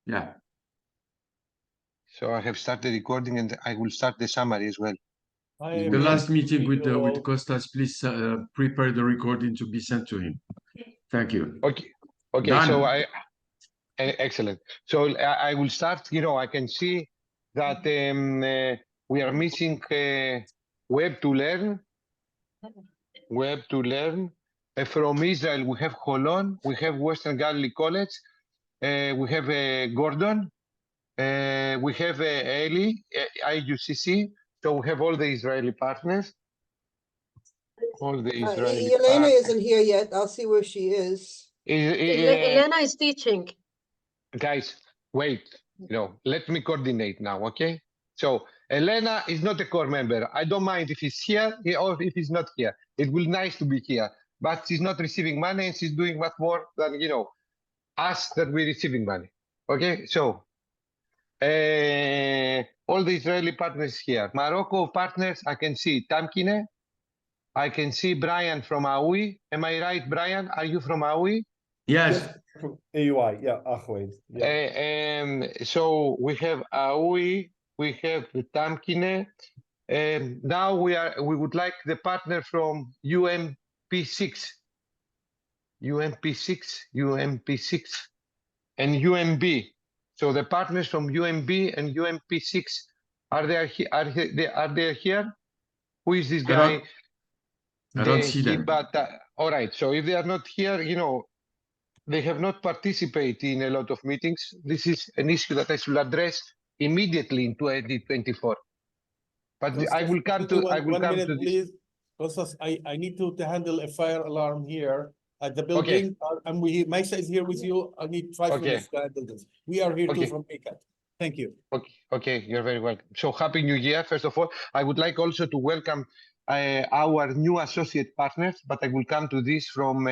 Yeah. So I have started recording and I will start the summary as well. The last meeting with Costas, please prepare the recording to be sent to him. Thank you. Okay. Okay. Done. So excellent. So I will start. I can see that we are missing web to learn. Web to learn. From Israel, we have Holon. We have Western Galilee College. We have Gordon. We have Eli, IUCC. So we have all the Israeli partners. All the Israeli Elena partners. isn't here yet. I'll see where she is. Elena is teaching. Guys, wait. Let me coordinate now, okay? So Elena is not a core member. I don't mind if he's here or if he's not here. It will be nice to be here, but she's not receiving money and she's doing much more than us that we're receiving money. Okay, so all the Israeli partners here. Morocco partners, I can see Tamkine. I can see Brian from Aui. Am I right, Brian? Are you from Aui? Yes. From AUI, yeah, Ahway. Yeah. So we have Aui, we have Tamkine. Now we would like the partner from UMP6, and UMB. So the partners from UMB and UMP6 are they here? Who is this guy? I don't see them. But all right. So if they are not here, they have not participated in a lot of meetings. This is an issue that I should address immediately in 2024. But Costas, I will come to. I will one come minute, to this. please. Costas, I need to handle a fire alarm here at the building. Okay. And Maisa is here with you. I need 5 minutes to handle this. We are here too from ACAT. Thank you. Okay, you're very welcome. So happy New Year. First of all, I would like also to welcome our new associate partners, but I will come to this from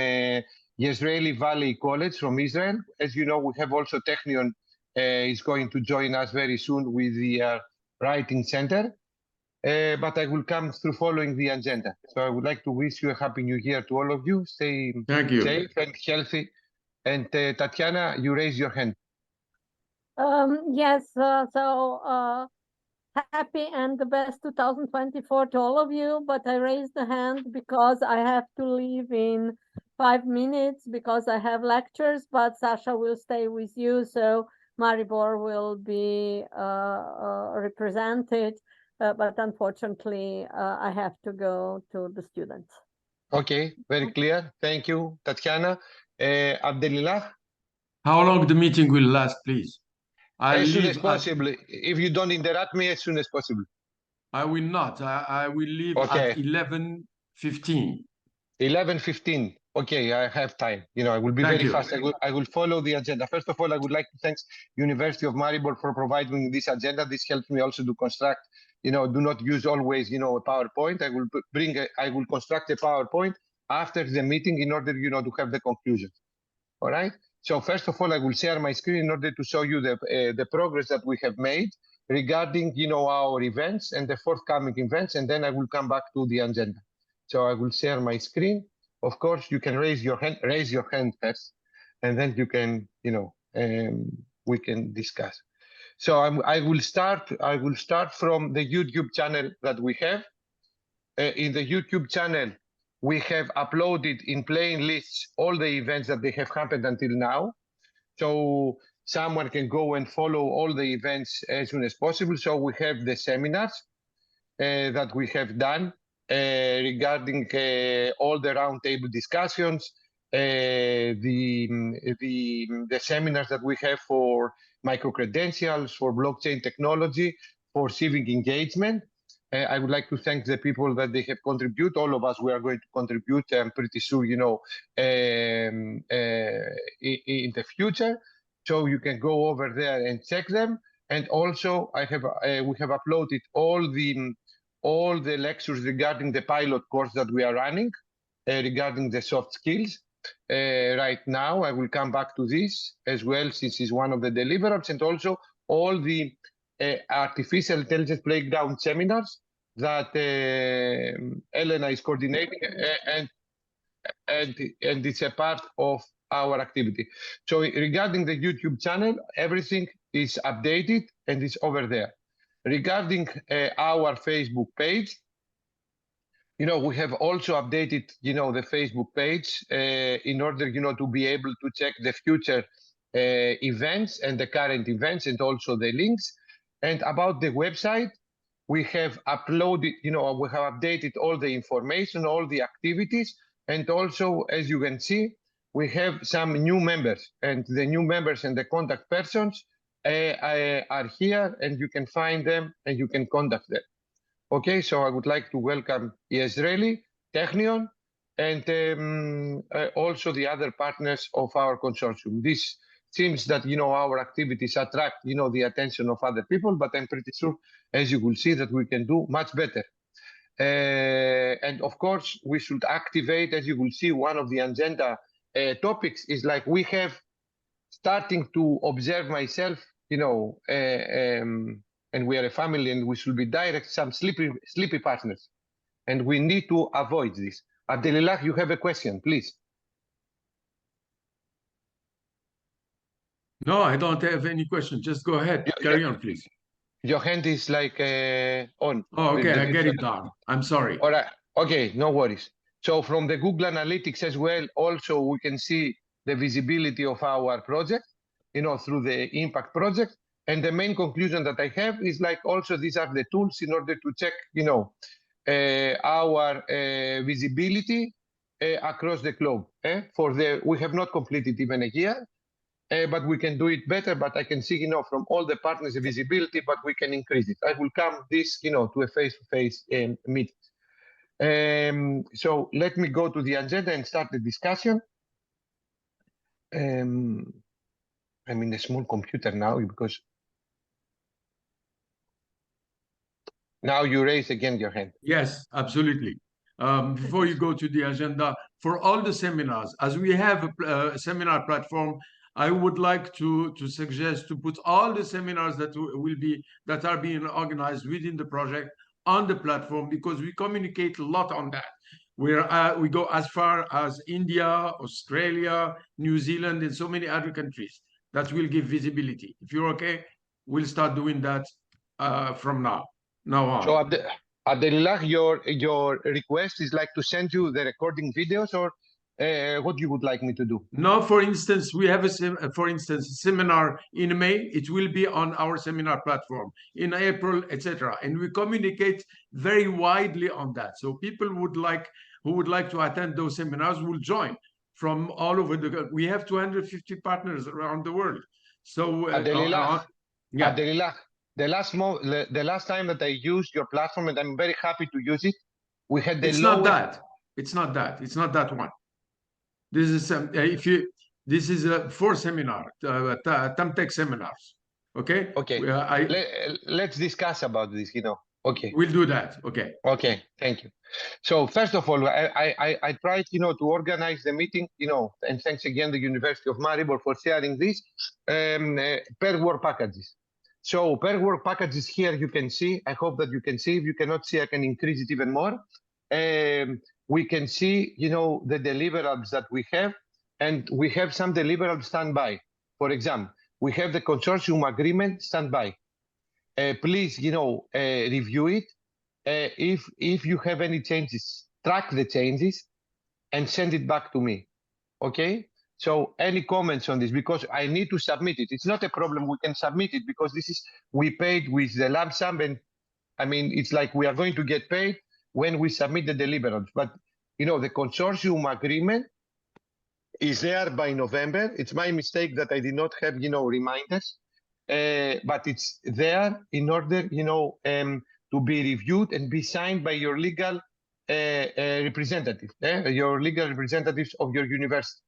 Israeli Valley College from Israel. As you know, we have also Technion is going to join us very soon with the Writing Center. But I will come through following the agenda. So I would like to wish you a happy New Year to all of you. Stay safe and healthy. And Tatiana, you raise your hand. Yes, so happy and the best 2024 to all of you, but I raised the hand because I have to leave in 5 minutes because I have lectures, but Sasha will stay with you, so Maribor will be represented, but unfortunately I have to go to the students. Okay, very clear. Thank you, Tatiana. Abdelillah? How long the meeting will last, please? As soon as possible. If you don't interrupt me, as soon as possible. I will not. I will leave at 11:15. 11:15. Okay, I have time. I will be very fast. I will follow the agenda. First of all, I would like to thank University of Maribor for providing this agenda. This helps me also to construct. Do not use always, a PowerPoint. I will construct a PowerPoint after the meeting in order, to have the conclusion. All right. So first of all, I will share my screen in order to show you the progress that we have made regarding, our events and the forthcoming events, and then I will come back to the agenda. So I will share my screen. Of course, you can raise your hand first, and then you can, we can discuss. So I will start from the YouTube channel that we have. In the YouTube channel, we have uploaded in plain lists all the events that they have happened until now. So someone can go and follow all the events as soon as possible. So we have the seminars that we have done regarding all the roundtable discussions, the seminars that we have for micro-credentials, for blockchain technology, for civic engagement. I would like to thank the people that they have contributed. All of us, we are going to contribute, I'm pretty sure, in the future. So you can go over there and check them. And also, we have uploaded all the lectures regarding the pilot course that we are running, regarding the soft skills. Right now, I will come back to this as well, since it's one of the deliverables, and also all the artificial intelligence playground seminars that Elena is coordinating, and it's a part of our activity. So regarding the YouTube channel, everything is updated and is over there. Regarding our Facebook page, we have also updated, the Facebook page in order, to be able to check the future events and the current events and also the links. And about the website, we have uploaded, we have updated all the information, all the activities. And also, as you can see, we have some new members, and the new members and the contact persons are here, and you can find them and you can contact them. Okay, so I would like to welcome Israeli, Technion, and also the other partners of our consortium. This seems that, our activities attract, the attention of other people, but I'm pretty sure, as you will see, that we can do much better. And of course, we should activate, as you will see, one of the agenda topics is like we have starting to observe myself, and we are a family and we should be direct, some sleepy partners. And we need to avoid this. Abdelillah, you have a question, please. No, I don't have any question. Just go ahead. Carry on, please. Your hand is like on. Oh, okay, I get it down. I'm sorry. All right. Okay, no worries. So from the Google Analytics as well, also we can see the visibility of our project, through the impact project. And the main conclusion that I have is like also these are the tools in order to check, our visibility across the globe. We have not completed even a year, but we can do it better. But I can see, from all the partners the visibility, but we can increase it. I will come this, to a face-to-face meeting. So let me go to the agenda and start the discussion. I'm in a small computer now because now you raise again your hand. Yes, absolutely. Before you go to the agenda, for all the seminars, as we have a seminar platform, I would like to suggest to put all the seminars that are being organized within the project on the platform, because we communicate a lot on that. We go as far as India, Australia, New Zealand, and so many other countries. That will give visibility. If you're okay, we'll start doing that from now on. So Abdelillah, your request is like to send you the recording videos, or what you would like me to do? No, for instance, we have a seminar in May. It will be on our seminar platform in April, etc. And we communicate very widely on that. So people who would like to attend those seminars will join from all over the world. We have 250 partners around the world. So Abdelillah, the last time that I used your platform, and I'm very happy to use it, we had the It's not that one. This is 4 seminars, Tamtech seminars. Okay. Okay. Let's discuss about this. Okay. We'll do that. Okay. Okay. Thank you. So first of all, I tried, to organize the meeting, and thanks again the University of Maribor for sharing this per work packages. So per work packages here you can see. I hope that you can see. If you cannot see, I can increase it even more. We can see, the deliverables that we have, and we have some deliverables standby. For example, we have the consortium agreement standby. Please, review it. If you have any changes, track the changes and send it back to me. Okay? So any comments on this? Because I need to submit it. It's not a problem. We can submit it because we paid with the lump sum, and I mean, it's like we are going to get paid when we submit the deliverables. But, the consortium agreement is there by November. It's my mistake that I did not have, reminders, but it's there in order, to be reviewed and be signed by your legal representative, your legal representatives of your university.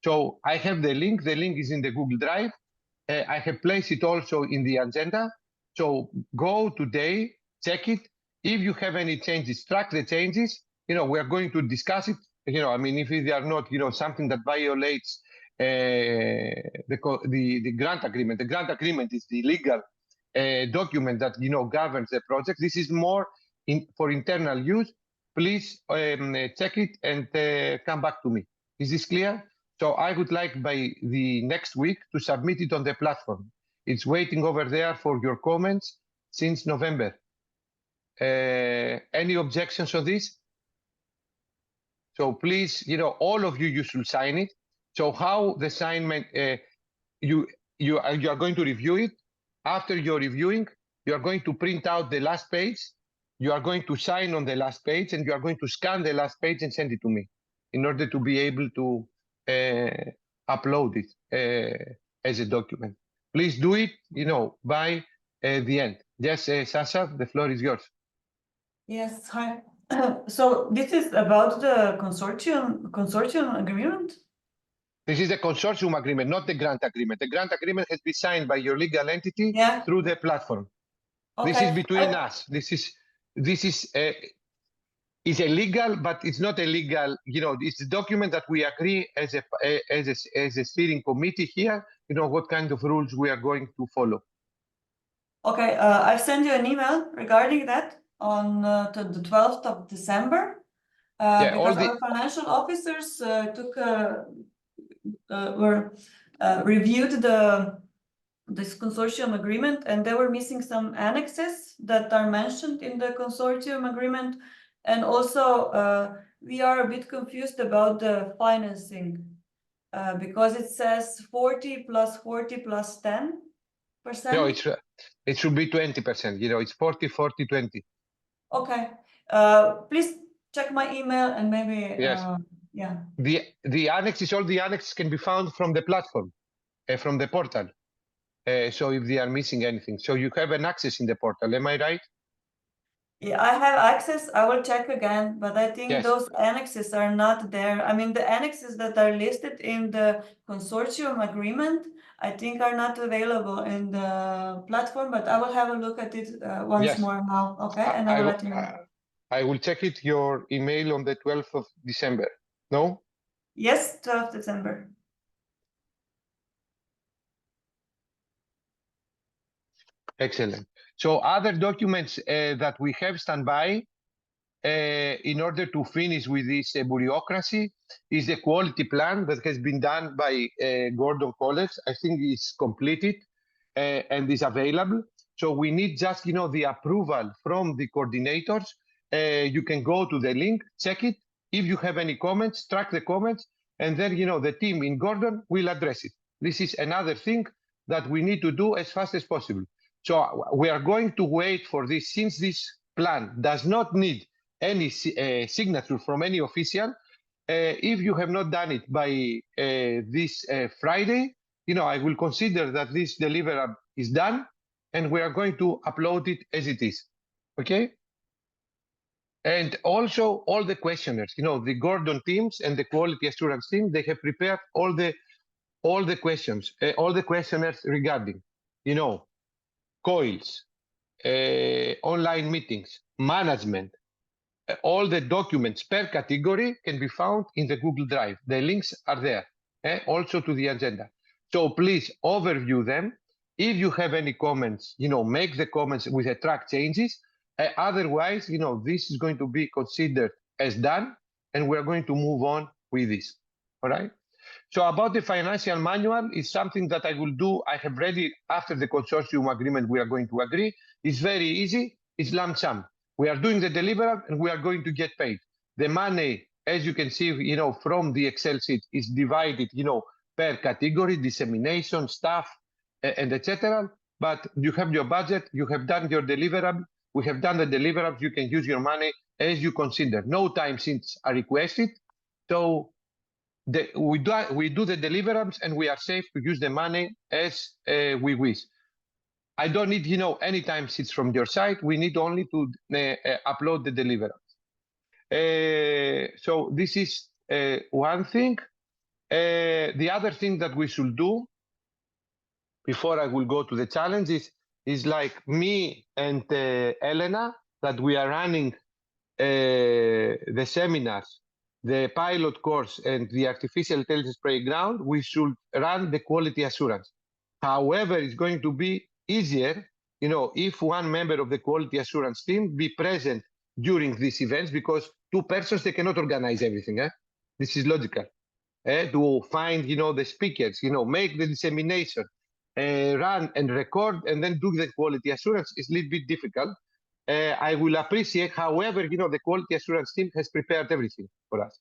So I have the link. The link is in the Google Drive. I have placed it also in the agenda. So go today, check it. If you have any changes, track the changes. We are going to discuss it. I mean, if they are not, something that violates the grant agreement. The grant agreement is the legal document that, governs the project. This is more for internal use. Please check it and come back to me. Is this clear? So I would like by the next week to submit it on the platform. It's waiting over there for your comments since November. Any objections on this? So please, all of you should sign it. So how the assignment, you are going to review it. After you're reviewing, you are going to print out the last page. You are going to sign on the last page, and you are going to scan the last page and send it to me in order to be able to upload it as a document. Please do it, by the end. Yes, Sasha, the floor is yours. Yes, hi. So this is about the consortium agreement? This is the consortium agreement, not the grant agreement. The grant agreement has been signed by your legal entity through the platform. Okay. This is between us. This is a legal, but it's not a legal. It's a document that we agree as a steering committee here. What kind of rules we are going to follow. Okay, I've sent you an email regarding that on to the 12th of December. Because our financial officers reviewed this consortium agreement, and they were missing some annexes that are mentioned in the consortium agreement. And also, we are a bit confused about the financing because it says 40 plus 40 plus 10%. No, it should be 20%. It's 40, 40, 20. Okay. Please check my email and maybe. Yes. Yeah. The annexes, all the annexes can be found from the platform, from the portal. So if they are missing anything, so you have an access in the portal. Am I right? Yeah, I have access. I will check again, but I think those annexes are not there. I mean, the annexes that are listed in the consortium agreement, I think are not available in the platform, but I will have a look at it once more now. Okay, and I will let you know. I will check it, your email on the 12th of December. No? Yes, 12th December. Excellent. So other documents that we have standby in order to finish with this bureaucracy is the quality plan that has been done by Gordon College. I think it's completed and is available. So we need just, the approval from the coordinators. You can go to the link, check it. If you have any comments, track the comments, and then, the team in Gordon will address it. This is another thing that we need to do as fast as possible. So we are going to wait for this, since this plan does not need any signature from any official. If you have not done it by this Friday, I will consider that this deliverable is done, and we are going to upload it as it is. Okay? And also all the questionnaires, the Gordon teams and the quality assurance team, they have prepared all the questions, all the questionnaires regarding, coils, online meetings, management. All the documents per category can be found in the Google Drive. The links are there, also to the agenda. So please overview them. If you have any comments, make the comments with the track changes. Otherwise, this is going to be considered as done, and we're going to move on with this. All right? So about the financial manual is something that I will do. I have ready after the consortium agreement. We are going to agree. It's very easy. It's lump sum. We are doing the deliverable, and we are going to get paid. The money, as you can see, from the Excel sheet, is divided, per category, dissemination, staff, and etc. But you have your budget. You have done your deliverable. We have done the deliverables. You can use your money as you consider. No time since are requested. So we do the deliverables, and we are safe to use the money as we wish. I don't need, any time sheets from your side. We need only to upload the deliverables. So this is one thing. The other thing that we should do before I will go to the challenges is like me and Elena, that we are running the seminars, the pilot course, and the artificial intelligence playground. We should run the quality assurance. However, it's going to be easier, if one member of the quality assurance team be present during these events, because two persons, they cannot organize everything. This is logical. to find, the speakers, make the dissemination, run and record, and then do the quality assurance is a little bit difficult. I will appreciate, however, the quality assurance team has prepared everything for us.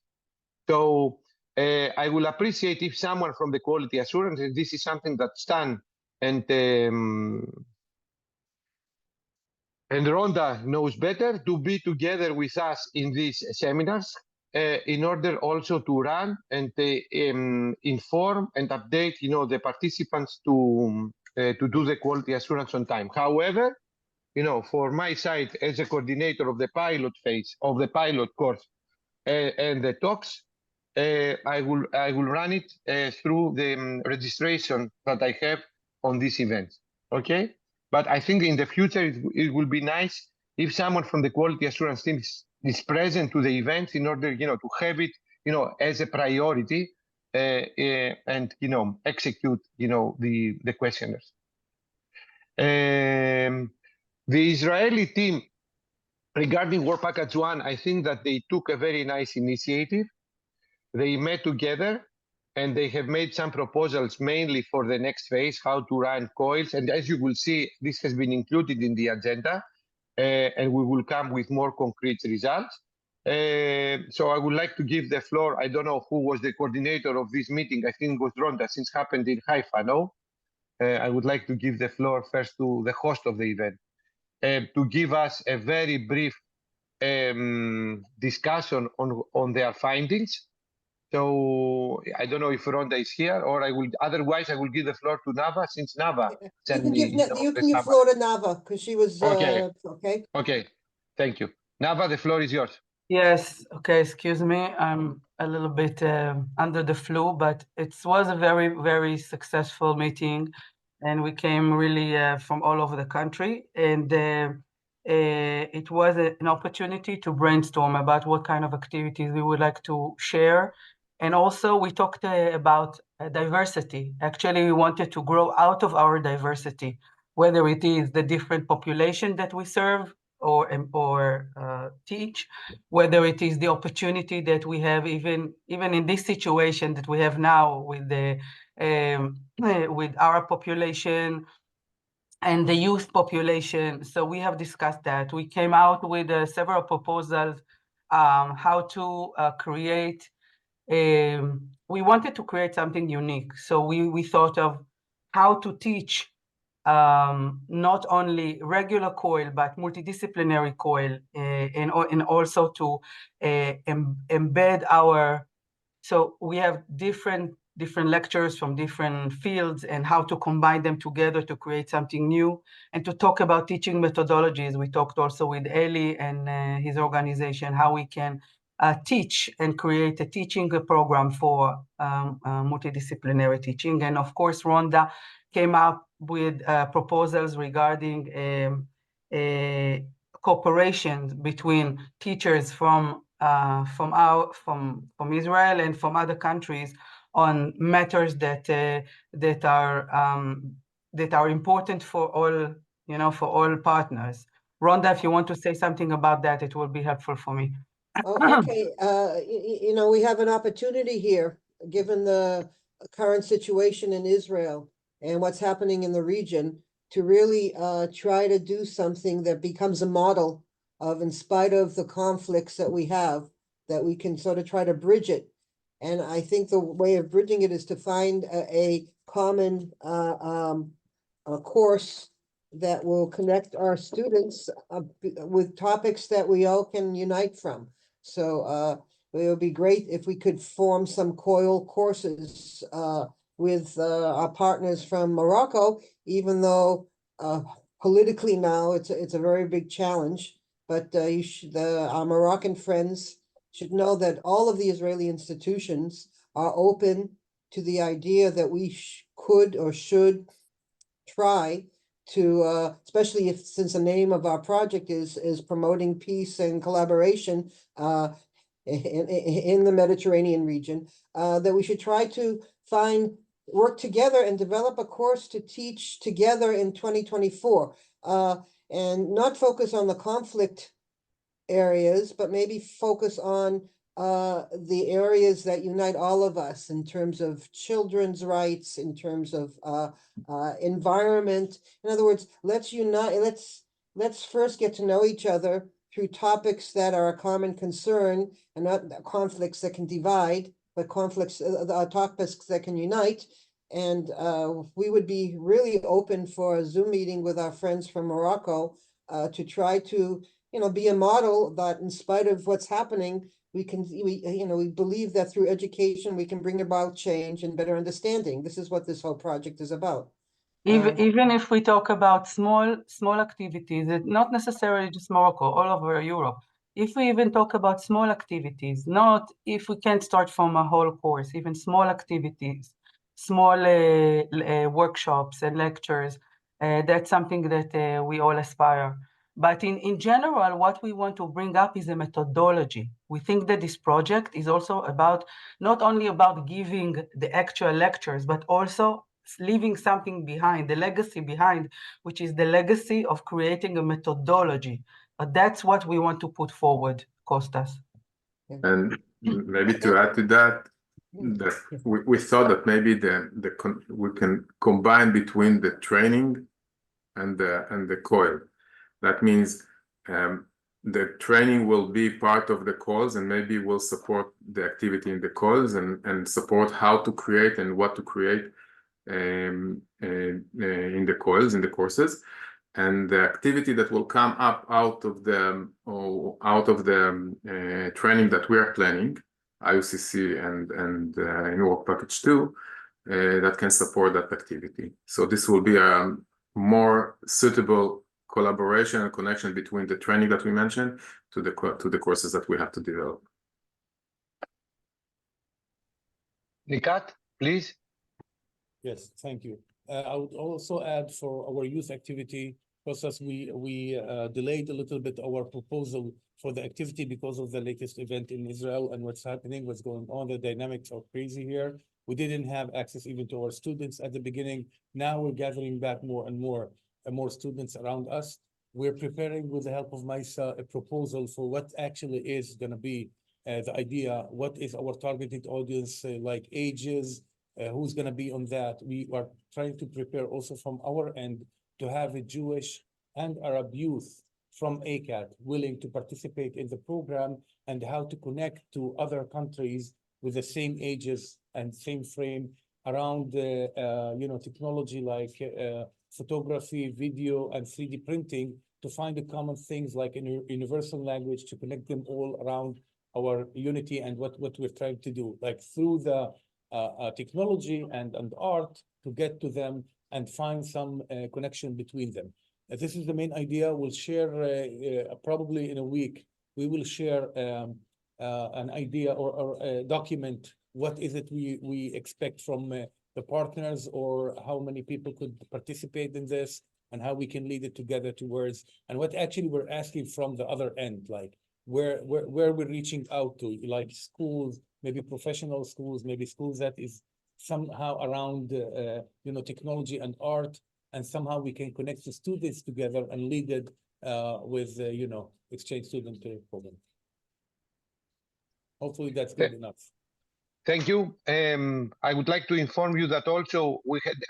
So I will appreciate if someone from the quality assurance, and this is something that Stan and Rhonda knows better, to be together with us in these seminars in order also to run and inform and update, the participants to do the quality assurance on time. However, for my side as a coordinator of the pilot phase of the pilot course and the talks, I will run it through the registration that I have on this event. Okay. But I think in the future, it will be nice if someone from the quality assurance team is present to the events in order, to have it, as a priority and, execute, the questionnaires. The Israeli team, regarding Work Package 1, I think that they took a very nice initiative. They met together and they have made some proposals mainly for the next phase, how to run coils. And as you will see, this has been included in the agenda, and we will come with more concrete results. So I would like to give the floor. I don't know who was the coordinator of this meeting. I think it was Rhonda, since it happened in Haifa, no? I would like to give the floor first to the host of the event to give us a very brief discussion on their findings. So I don't know if Rhonda is here, or otherwise I will give the floor to Nava, since Nava sent me. You can give floor to Nava because she was okay. Okay. Okay, thank you. Nava, the floor is yours. Yes, okay, excuse me. I'm a little bit under the flu, but it was a very, very successful meeting, and we came really from all over the country, and it was an opportunity to brainstorm about what kind of activities we would like to share. And also we talked about diversity. Actually, we wanted to grow out of our diversity, whether it is the different population that we serve or teach, whether it is the opportunity that we have even in this situation that we have now with the with our population and the youth population. So we have discussed that. We came out with several proposals how to create. We wanted to create something unique. So we thought of how to teach not only regular COIL, but multidisciplinary COIL, and also to embed our, so we have different lectures from different fields and how to combine them together to create something new, and to talk about teaching methodologies. We talked also with Eli and his organization, how we can teach and create a teaching program for multidisciplinary teaching. And of course, Rhonda came up with proposals regarding cooperation between teachers from Israel and from other countries on matters that are important for all, for all partners. Rhonda, if you want to say something about that, it will be helpful for me. Okay, we have an opportunity here, given the current situation in Israel and what's happening in the region, to really try to do something that becomes a model of, in spite of the conflicts that we have, that we can sort of try to bridge it. And I think the way of bridging it is to find a common course that will connect our students with topics that we all can unite from. So it would be great if we could form some COIL courses with our partners from Morocco, even though politically now it's a very big challenge. But our Moroccan friends should know that all of the Israeli institutions are open to the idea that we could or should try to, especially since the name of our project is promoting peace and collaboration in the Mediterranean region, that we should try to work together and develop a course to teach together in 2024, and not focus on the conflict areas, but maybe focus on the areas that unite all of us in terms of children's rights, in terms of environment. In other words, let's unite, let's first get to know each other through topics that are a common concern and not conflicts that can divide, but conflicts, topics that can unite. And we would be really open for a Zoom meeting with our friends from Morocco to try to, be a model that in spite of what's happening, we believe that through education, we can bring about change and better understanding. This is what this whole project is about. Even if we talk about small activities, not necessarily just Morocco, all over Europe. If we even talk about small activities, not if we can't start from a whole course, even small activities, small workshops and lectures, that's something that we all aspire. But in general, what we want to bring up is a methodology. We think that this project is also about, not only about giving the actual lectures, but also leaving something behind, the legacy behind, which is the legacy of creating a methodology. But that's what we want to put forward, Kostas. And maybe to add to that, we thought that maybe we can combine between the training and the coil. That means the training will be part of the coils, and maybe will support the activity in the coils and support how to create and what to create in the coils, in the courses. And the activity that will come up out of the training that we are planning, IUCC and in Work Package 2, that can support that activity. So this will be a more suitable collaboration and connection between the training that we mentioned to the courses that we have to develop. Nikat, please. Yes, thank you. I would also add for our youth activity process, we delayed a little bit our proposal for the activity because of the latest event in Israel and what's happening, what's going on. The dynamics are crazy here. We didn't have access even to our students at the beginning. Now we're gathering back more and more students around us. We're preparing, with the help of MISA, a proposal for what actually is going to be the idea. What is our targeted audience, like ages, who's going to be on that. We are trying to prepare also from our end to have a Jewish and Arab youth from ACAT willing to participate in the program, and how to connect to other countries with the same ages and same frame around technology like photography, video, and 3D printing, to find the common things like a universal language to connect them all around our unity and what we're trying to do, like through the technology and art, to get to them and find some connection between them. This is the main idea. We'll share probably in a week. We will share an idea or a document. What is it we expect from the partners, or how many people could participate in this, and how we can lead it together towards, and what actually we're asking from the other end, like where we're reaching out to, like schools, maybe professional schools, maybe schools that is somehow around technology and art, and somehow we can connect the students together and lead it with exchange student program. Hopefully that's good enough. Thank you. I would like to inform you that also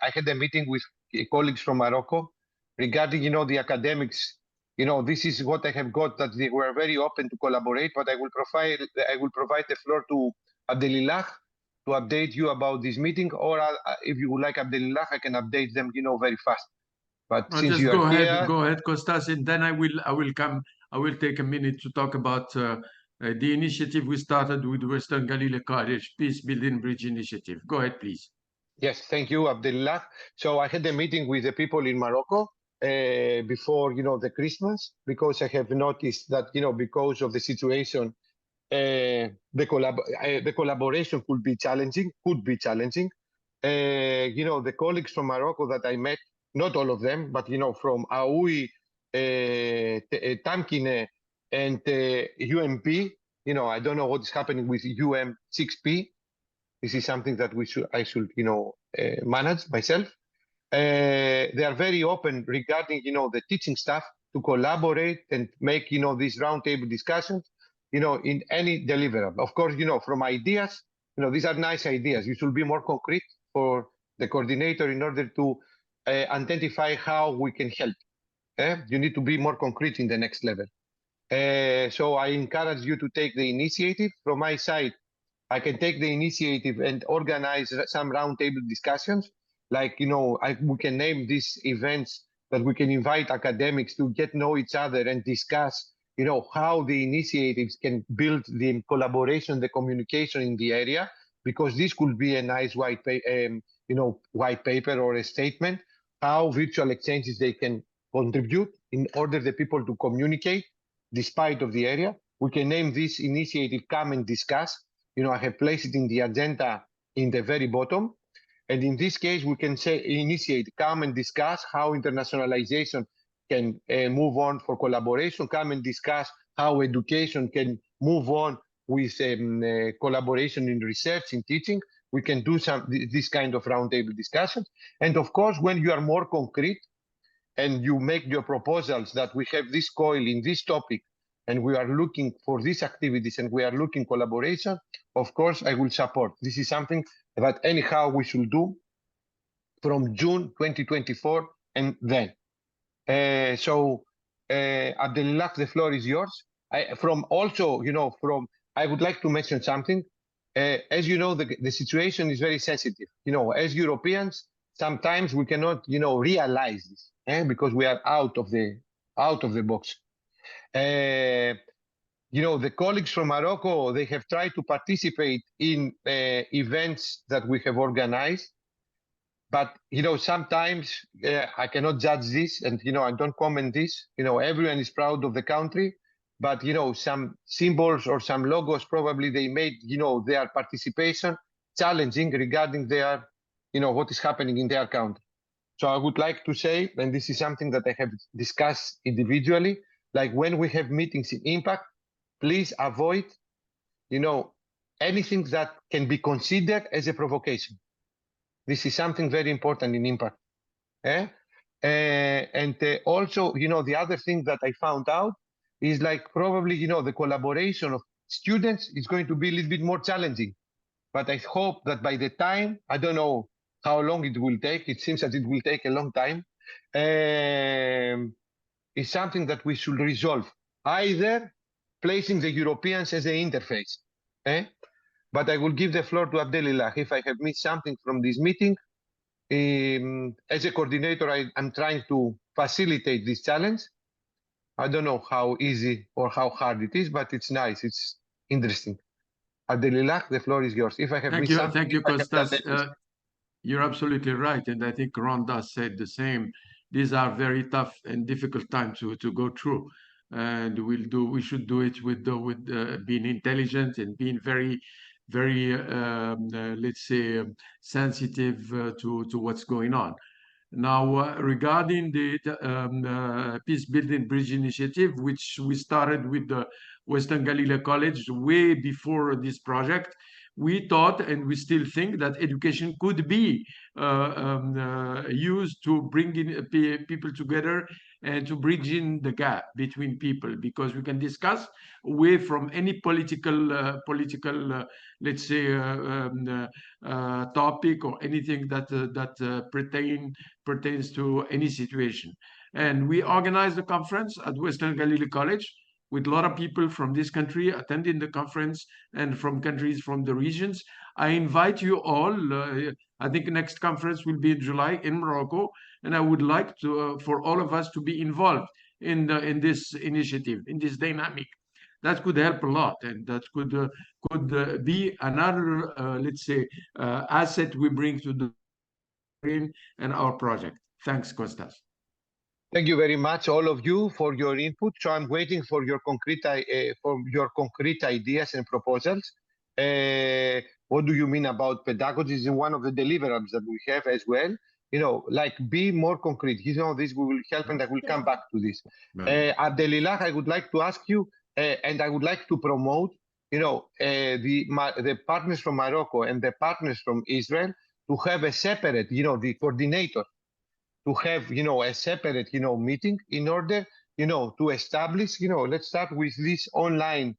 I had a meeting with colleagues from Morocco regarding the academics. This is what I have got, that they were very open to collaborate, but I will provide the floor to Abdelillah to update you about this meeting, or if you would like Abdelillah, I can update them very fast. But since just you go are ahead, here, go ahead, Kostas, and then I will take a minute to talk about the initiative we started with Western Galilee College, Peace Building Bridge Initiative. Go ahead, please. Yes, thank you, Abdelillah. So I had a meeting with the people in Morocco before, the Christmas, because I have noticed that, because of the situation, the collaboration could be challenging. The colleagues from Morocco that I met, not all of them, but, from Aoui, Tamkine, and UMP, I don't know what is happening with UM6P. This is something that I should, manage myself. They are very open regarding, the teaching staff to collaborate and make, these roundtable discussions. in any deliverable. Of course, from ideas, these are nice ideas. You should be more concrete for the coordinator in order to identify how we can help. You need to be more concrete in the next level. So I encourage you to take the initiative. From my side, I can take the initiative and organize some roundtable discussions. Like, we can name these events that we can invite academics to get to know each other and discuss, how the initiatives can build the collaboration, the communication in the area, because this could be a nice white paper or a statement, how virtual exchanges they can contribute in order the people to communicate despite of the area. We can name this initiative Come and Discuss. I have placed it in the agenda in the very bottom. And in this case, we can say initiate, come and discuss how internationalization can move on for collaboration, come and discuss how education can move on with collaboration in research, in teaching. We can do this kind of roundtable discussions. And of course, when you are more concrete and you make your proposals that we have this coil in this topic, and we are looking for these activities and we are looking collaboration, of course, I will support. This is something that anyhow we should do from June 2024 and then. So Abdelillah, the floor is yours. I would like to mention something. As you know, the situation is very sensitive. As Europeans, sometimes we cannot, realize this because we are out of the box. The colleagues from Morocco, they have tried to participate in events that we have organized. But, sometimes I cannot judge this and, I don't comment this. Everyone is proud of the country. But, some symbols or some logos, probably they made, their participation challenging regarding their, what is happening in their country. So I would like to say, and this is something that I have discussed individually, like when we have meetings in Impact, please avoid, anything that can be considered as a provocation. This is something very important in Impact. And also, the other thing that I found out is like probably, the collaboration of students is going to be a little bit more challenging. But I hope that by the time, I don't know how long it will take, it seems that it will take a long time, is something that we should resolve, either placing the Europeans as an interface. But I will give the floor to Abdelillah. If I have missed something from this meeting, as a coordinator, I'm trying to facilitate this challenge. I don't know how easy or how hard it is, but it's nice. It's interesting. Abdelillah, the floor is yours. If I have missed something, thank you, Kostas. You're absolutely right, and I think Rhonda said the same. These are very tough and difficult times to go through, and we should do it with being intelligent and being very, very let's say sensitive to what's going on. Now, regarding the Peace Building Bridge Initiative, which we started with the Western Galilee College way before this project, we thought and we still think that education could be used to bring in people together and to bridge in the gap between people, because we can discuss away from any political let's say topic or anything that pertains to any situation. And we organized a conference at Western Galilee College with a lot of people from this country attending the conference and from countries from the regions. I invite you all. I think the next conference will be in July in Morocco, and I would like to for all of us to be involved in this initiative, in this dynamic. That could help a lot, and that could be another let's say asset we bring to the and our project. Thanks, Kostas. Thank you very much, all of you, for your input. So I'm waiting for your concrete ideas and proposals. What do you mean about pedagogy? Is one of the deliverables that we have as well. Like be more concrete. This will help, and I will come back to this. Abdelillah, I would like to ask you, and I would like to promote, the partners from Morocco and the partners from Israel to have a separate, the coordinator, to have, a separate, meeting in order, to establish, let's start with this online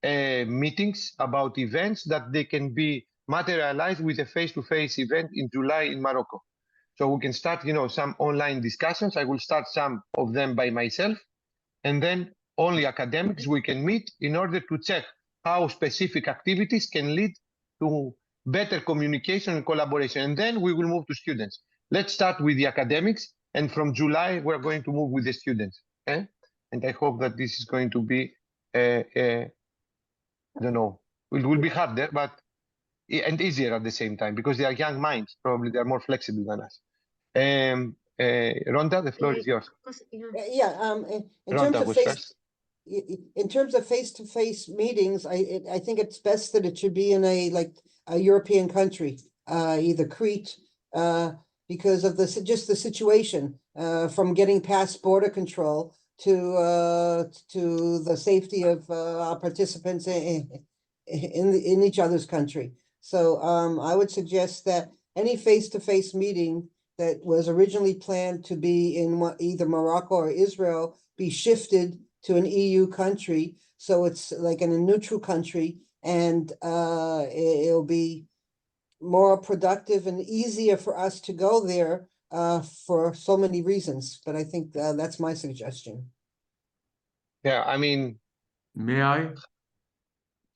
meetings about events that they can be materialized with a face-to-face event in July in Morocco. So we can start, some online discussions. I will start some of them by myself, and then only academics we can meet in order to check how specific activities can lead to better communication and collaboration. And then we will move to students. Let's start with the academics, and from July, we're going to move with the students. Okay? And I hope that this is going to be, I don't know, it will be harder, but and easier at the same time, because they are young minds. Probably they are more flexible than us. Rhonda, the floor is yours. In Rhonda terms of was first. in terms of face-to-face meetings, I think it's best that it should be in a European country, either Crete, because of just the situation, from getting past border control to the safety of our participants in each other's country. So I would suggest that any face-to-face meeting that was originally planned to be in either Morocco or Israel be shifted to an EU country, so it's like in a neutral country, and it'll be more productive and easier for us to go there for so many reasons. But I think that's my suggestion. Yeah, I mean, May I?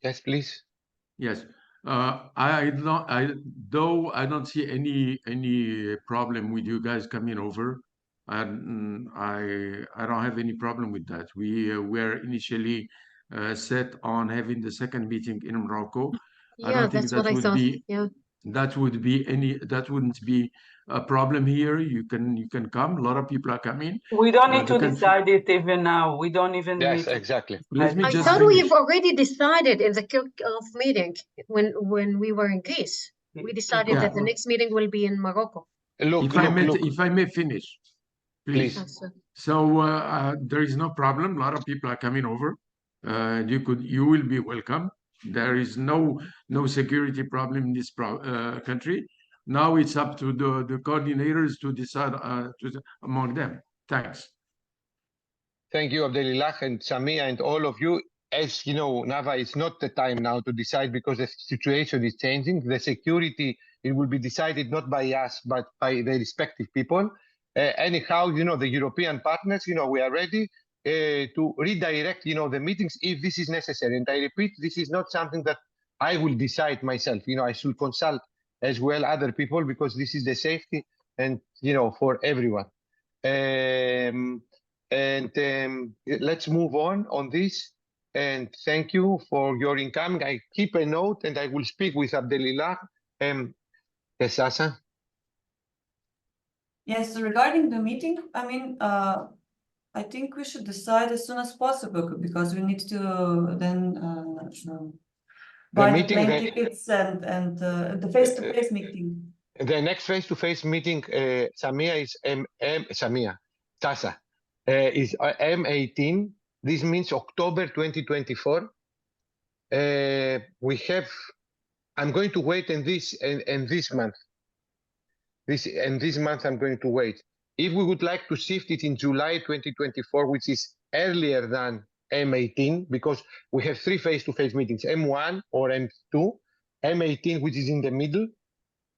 yes, please. Yes. Though I don't see any problem with you guys coming over, and I don't have any problem with that. We were initially set on having the second meeting in Morocco. I don't think that would be that wouldn't be a problem here. You can come. A lot of people are coming. We don't need to decide it even now. We don't even need. Yes, exactly. Let me I just thought finish. we've already decided in the kick-off meeting when we were in Greece. We decided that the next meeting will be in Morocco. Look, if I may finish, please. So there is no problem. A lot of people are coming over. You will be welcome. There is no security problem in this country. Now it's up to the coordinators to decide among them. Thanks. Thank you, Abdelillah and Samia and all of you. As you know, Nava, it's not the time now to decide because the situation is changing. The security, it will be decided not by us, but by the respective people. Anyhow, the European partners, we are ready to redirect, the meetings if this is necessary. And I repeat, this is not something that I will decide myself. I should consult as well other people because this is the safety and, for everyone. Let's move on this. And thank you for your incoming. I keep a note and I will speak with Abdelillah. Sasa? Yes, regarding the meeting, I mean, I think we should decide as soon as possible because we need to then buy the plane tickets and the face-to-face meeting. The next face-to-face meeting, Samia, is Sasa, is M18. This means October 2024. I'm going to wait in this month. This month I'm going to wait. If we would like to shift it in July 2024, which is earlier than M18, because we have 3 face-to-face meetings, M1 or M2, M18, which is in the middle,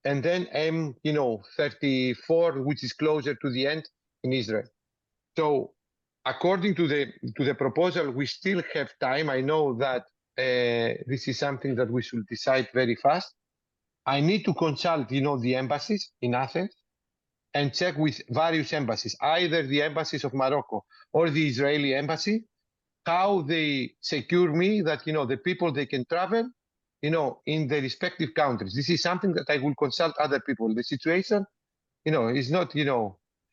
and then M34, which is closer to the end in Israel. So according to the proposal, we still have time. I know that this is something that we should decide very fast. I need to consult, the embassies in Athens and check with various embassies, either the embassies of Morocco or the Israeli embassy, how they secure me that, the people, they can travel, in the respective countries. This is something that I will consult other people. The situation, is not,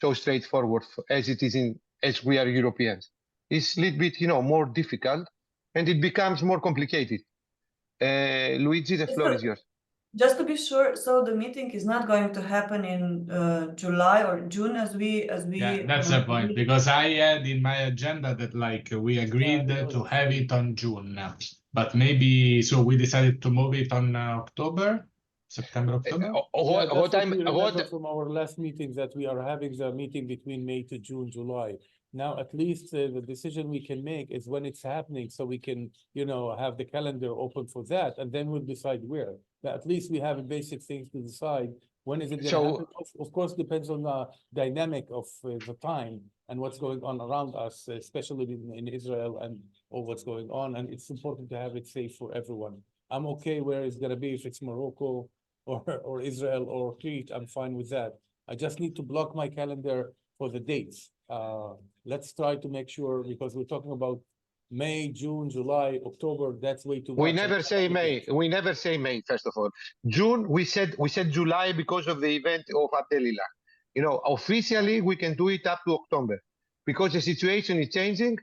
so straightforward as it is as we are Europeans. It's a little bit, more difficult, and it becomes more complicated. Luigi, the floor is yours. Just to be sure, so the meeting is not going to happen in July or June as we. Yeah, that's the point, because I had in my agenda that we agreed to have it on June, but maybe so we decided to move it on October. September, October? From our last meeting, that we are having the meeting between May to June, July. Now, at least the decision we can make is when it's happening, so we can, have the calendar open for that, and then we'll decide where. But at least we have basic things to decide. When is it going to happen? Of course, depends on the dynamic of the time and what's going on around us, especially in Israel and all what's going on. And it's important to have it safe for everyone. I'm okay where it's going to be, if it's Morocco or Israel or Crete, I'm fine with that. I just need to block my calendar for the dates. Let's try to make sure, because we're talking about May, June, July, October, that's way too much. We never say May. We never say May, first of all. June, we said July because of the event of Abdelila. Officially, we can do it up to October. Because the situation is changing,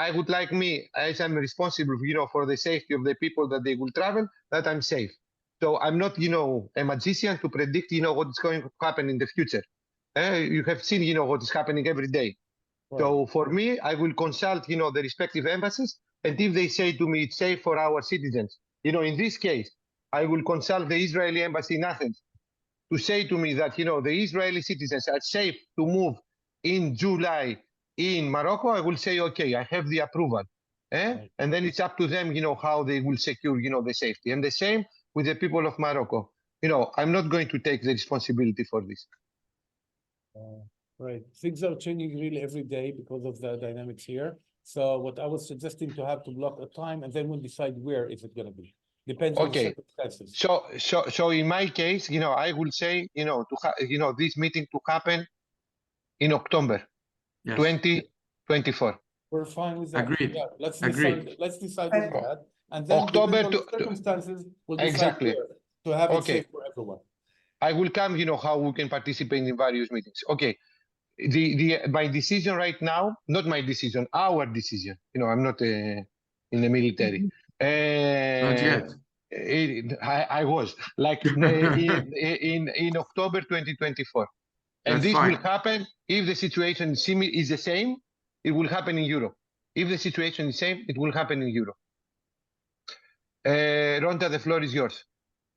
I would like me, as I'm responsible, for the safety of the people that they will travel, that I'm safe. So I'm not, a magician to predict, what is going to happen in the future. You have seen, what is happening every day. Right. So for me, I will consult, the respective embassies, and if they say to me it's safe for our citizens, in this case, I will consult the Israeli embassy in Athens to say to me that, the Israeli citizens are safe to move in July in Morocco. I will say, okay, I have the approval. Right. And then it's up to them, how they will secure, the safety. And the same with the people of Morocco. I'm not going to take the responsibility for this. Right. Things are changing really every day because of the dynamics here. So what I was suggesting to have to block a time, and then we'll decide where is it going to be. Depends on the circumstances. So in my case, I will say, this meeting to happen in October 2024. We're fine with that. Agreed. Yeah, let's decide on that. And then October on the circumstances, we'll decide exactly to have it safe for everyone. I will come, how we can participate in various meetings. Okay. My decision right now, not my decision, our decision. I'm not in the military. Not yet. I was like in October 2024. And That's this fine. will happen if the situation is the same, it will happen in Europe. If the situation is the same, it will happen in Europe. Ronta, the floor is yours.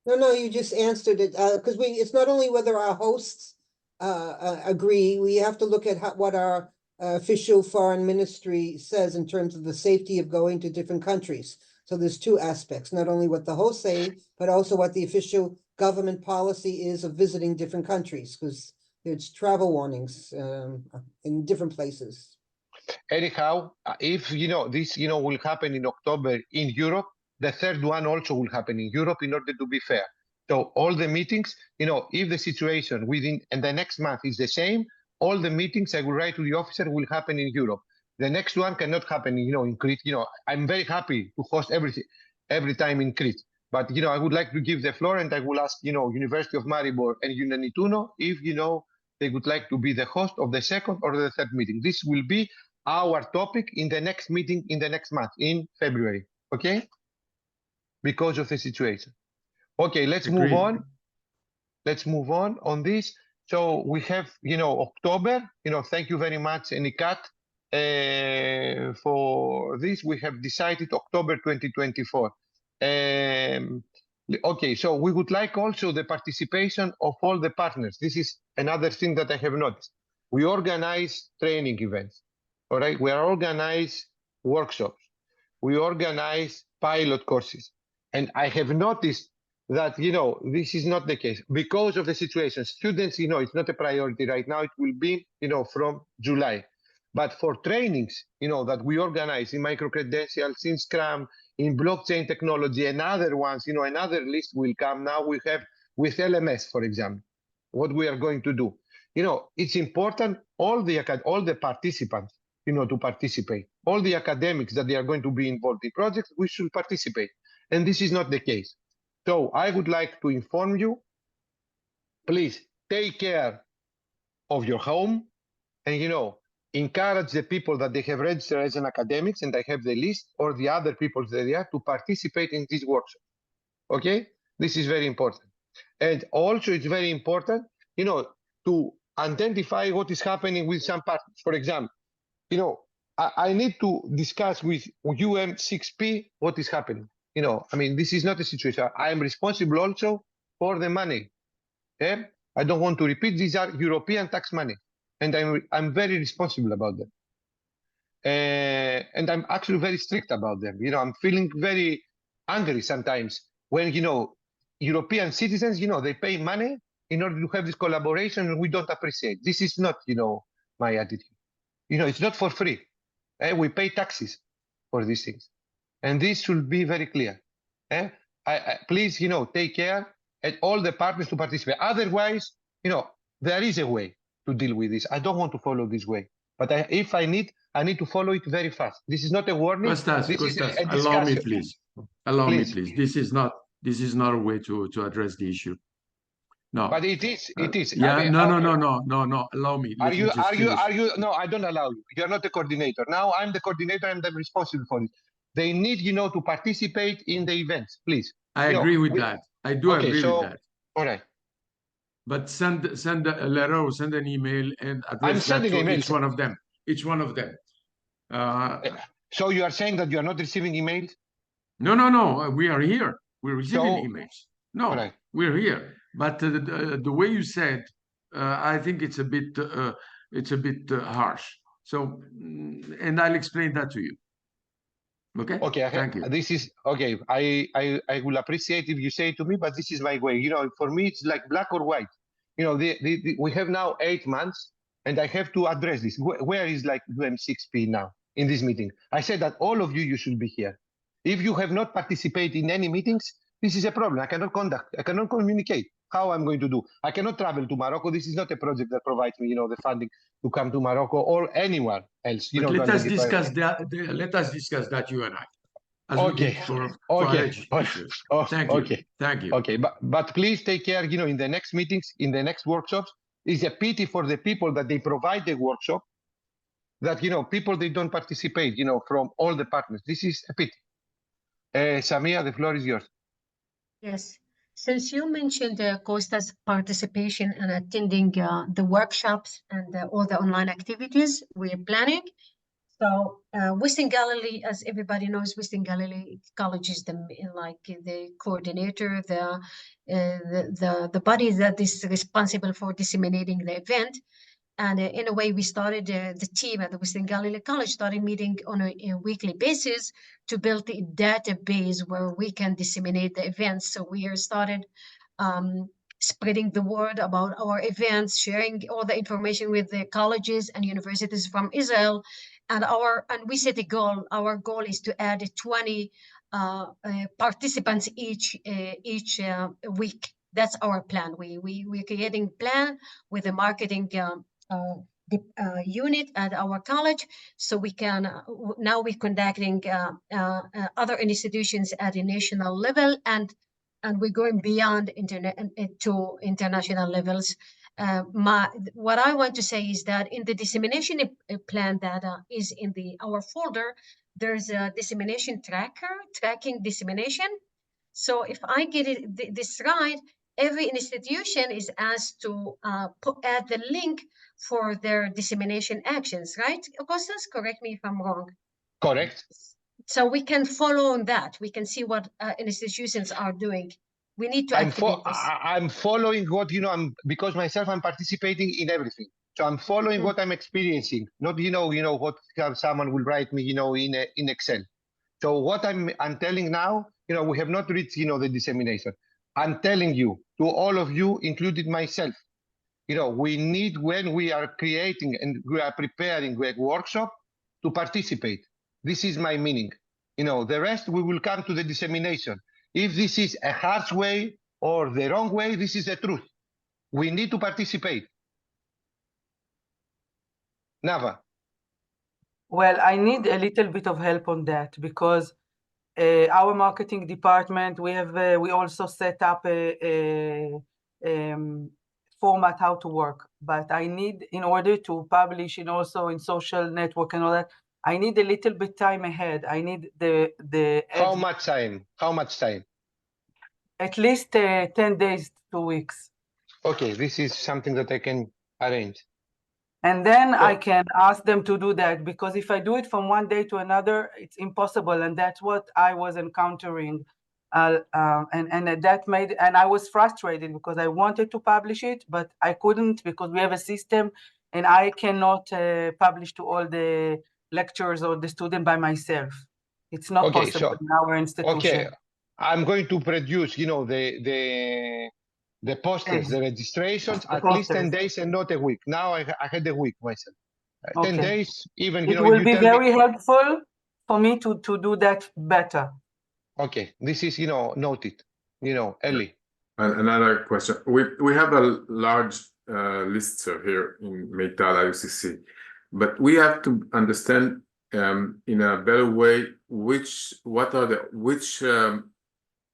No, you just answered it, because it's not only whether our hosts agree, we have to look at what our official foreign ministry says in terms of the safety of going to different countries. So there's two aspects, not only what the hosts say, but also what the official government policy is of visiting different countries, because there's travel warnings in different places. Anyhow, if this will happen in October in Europe, the third one also will happen in Europe in order to be fair. So all the meetings, if the situation within and the next month is the same, all the meetings I will write to the officer will happen in Europe. The next one cannot happen, in Crete. I'm very happy to host every time in Crete. But, I would like to give the floor, and I will ask, University of Maribor and UNITUNO if, they would like to be the host of the second or the third meeting. This will be our topic in the next meeting in the next month, in February, okay? Because of the situation. Okay, let's move on. Let's move on this. So we have, October, thank you very much, Enikat, for this. We have decided October 2024. Okay, so we would like also the participation of all the partners. This is another thing that I have noticed. We organize training events, all right? We organize workshops. We organize pilot courses. And I have noticed that, this is not the case because of the situation. Students, it's not a priority right now. It will be, from July. But for trainings, that we organize in micro-credentials, in Scrum, in blockchain technology, and other ones, another list will come now. We have with LMS, for example, what we are going to do. It's important, all the participants, to participate. All the academics that they are going to be involved in projects, we should participate. And this is not the case. So I would like to inform you, please take care of your home and, encourage the people that they have registered as an academics, and I have the list, or the other people that they are, to participate in this workshop. Okay? This is very important. And also it's very important, to identify what is happening with some partners. For example, I need to discuss with UM6P what is happening. This is not a situation. I am responsible also for the money. I don't want to repeat, these are European tax money, and I'm very responsible about them. And I'm actually very strict about them. I'm feeling very angry sometimes when, European citizens, they pay money in order to have this collaboration, and we don't appreciate. This is not, my attitude. It's not for free. We pay taxes for these things. And this should be very clear. Please, take care and all the partners to participate. Otherwise, there is a way to deal with this. I don't want to follow this way. But if I need to follow it very fast. This is not a warning. Costas, allow me, please. Allow me, please. This is not a way to address the issue. No. But it is. Yeah. I mean, no. Allow me. Are you? No, I don't allow you. You're not the coordinator. Now I'm the coordinator. I'm the responsible for it. They need, to participate in the events, please. I agree with that. I do agree with that. All right. But send a letter or send an email and address that to each one of them. Each one of them. So you are saying that you are not receiving emails? No. We are here. We're receiving emails. No, right. We're here. But the way you said, I think it's a bit harsh. So, and I'll explain that to you. Okay. Okay. Thank you. This is okay. I will appreciate if you say it to me, but this is my way. For me, it's like black or white. We have now 8 months, and I have to address this. Where is like UM6P now in this meeting? I said that all of you should be here. If you have not participated in any meetings, this is a problem. I cannot conduct. I cannot communicate. How I'm going to do? I cannot travel to Morocco. This is not a project that provides me, the funding to come to Morocco or anywhere else. But let us discuss that. Let us discuss that, you and I. As we did for Thank you. Okay. Thank you. Okay, but please take care. In the next meetings, in the next workshops, it's a pity for the people that they provide the workshop that people they don't participate. From all the partners. This is a pity. Samia, the floor is yours. Yes. Since you mentioned Costa's participation and attending the workshops and all the online activities we're planning. So Western Galilee, as everybody knows, Western Galilee College is the coordinator, the body that is responsible for disseminating the event. And in a way, we started the team at the Western Galilee College started meeting on a weekly basis to build a database where we can disseminate the events. So we started spreading the word about our events, sharing all the information with the colleges and universities from Israel. And we set a goal. Our goal is to add 20 participants each week. That's our plan. We're creating a plan with a marketing unit at our college, so we can now we're conducting other institutions at a national level, and we're going beyond to international levels. What I want to say is that in the dissemination plan that is in our folder, there's a dissemination tracker tracking dissemination. So if I get this right, every institution is asked to add the link for their dissemination actions, right? Costas, correct me if I'm wrong. Correct. So we can follow on that. We can see what institutions are doing. We need to activate this. I'm following what, because myself, I'm participating in everything. So I'm following what I'm experiencing, not, what someone will write me, in Excel. So what I'm telling now, we have not reached, the dissemination. I'm telling you, to all of you, including myself, we need, when we are creating and we are preparing a workshop, to participate. This is my meaning. The rest, we will come to the dissemination. If this is a harsh way or the wrong way, this is the truth. We need to participate. Nava. Well, I need a little bit of help on that because our marketing department, we also set up a format how to work, but I need, in order to publish and also in social network and all that, I need a little bit time ahead. I need the How much time? How much time? At least 10 days, 2 weeks. Okay, this is something that I can arrange. And then I can ask them to do that, because if I do it from one day to another, it's impossible. And that's what I was encountering And that made, and I was frustrated because I wanted to publish it, but I couldn't because we have a system and I cannot publish to all the lecturers or the student by myself. It's not possible in our institution. Okay, I'm going to produce, the posters, the registrations, at least 10 days and not a week. Now I had a week myself. 10 days, even, it will be very helpful for me to do that better. Okay, this is, noted, Ellie. Another question. We have a large listserv here in Meitara UCC, but we have to understand in a better way which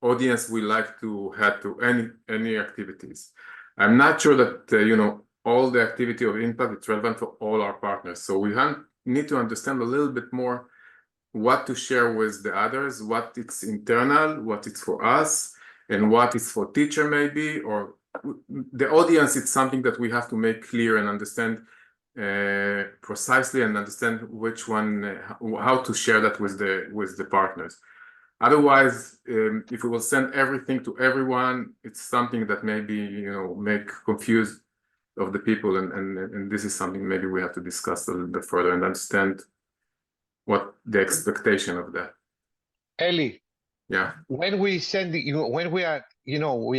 audience we like to have to any activities. I'm not sure that all the activity of impact is relevant for all our partners. So we need to understand a little bit more what to share with the others, what it's internal, what it's for us, and what is for teacher maybe, or the audience. It's something that we have to make clear and understand precisely, and understand which one, how to share that with the partners. Otherwise, if we will send everything to everyone, it's something that maybe make confused of the people, and this is something maybe we have to discuss a little bit further and understand what the expectation of that. Ellie, yeah, when we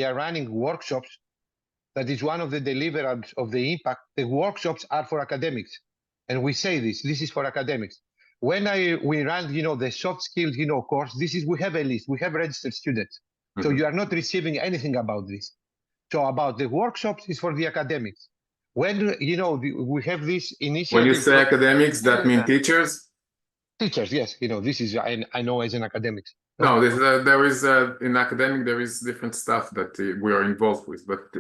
are running workshops, that is one of the deliverables of the impact. The workshops are for academics, and we say this is for academics. When we run, the soft skills, course, we have a list, we have registered students. So you are not receiving anything about this. So about the workshops is for the academics. When, we have this initiative. When you say academics, that means teachers? Teachers, yes. This is, I know as an academics. No, there is in academic, there is different stuff that we are involved with, but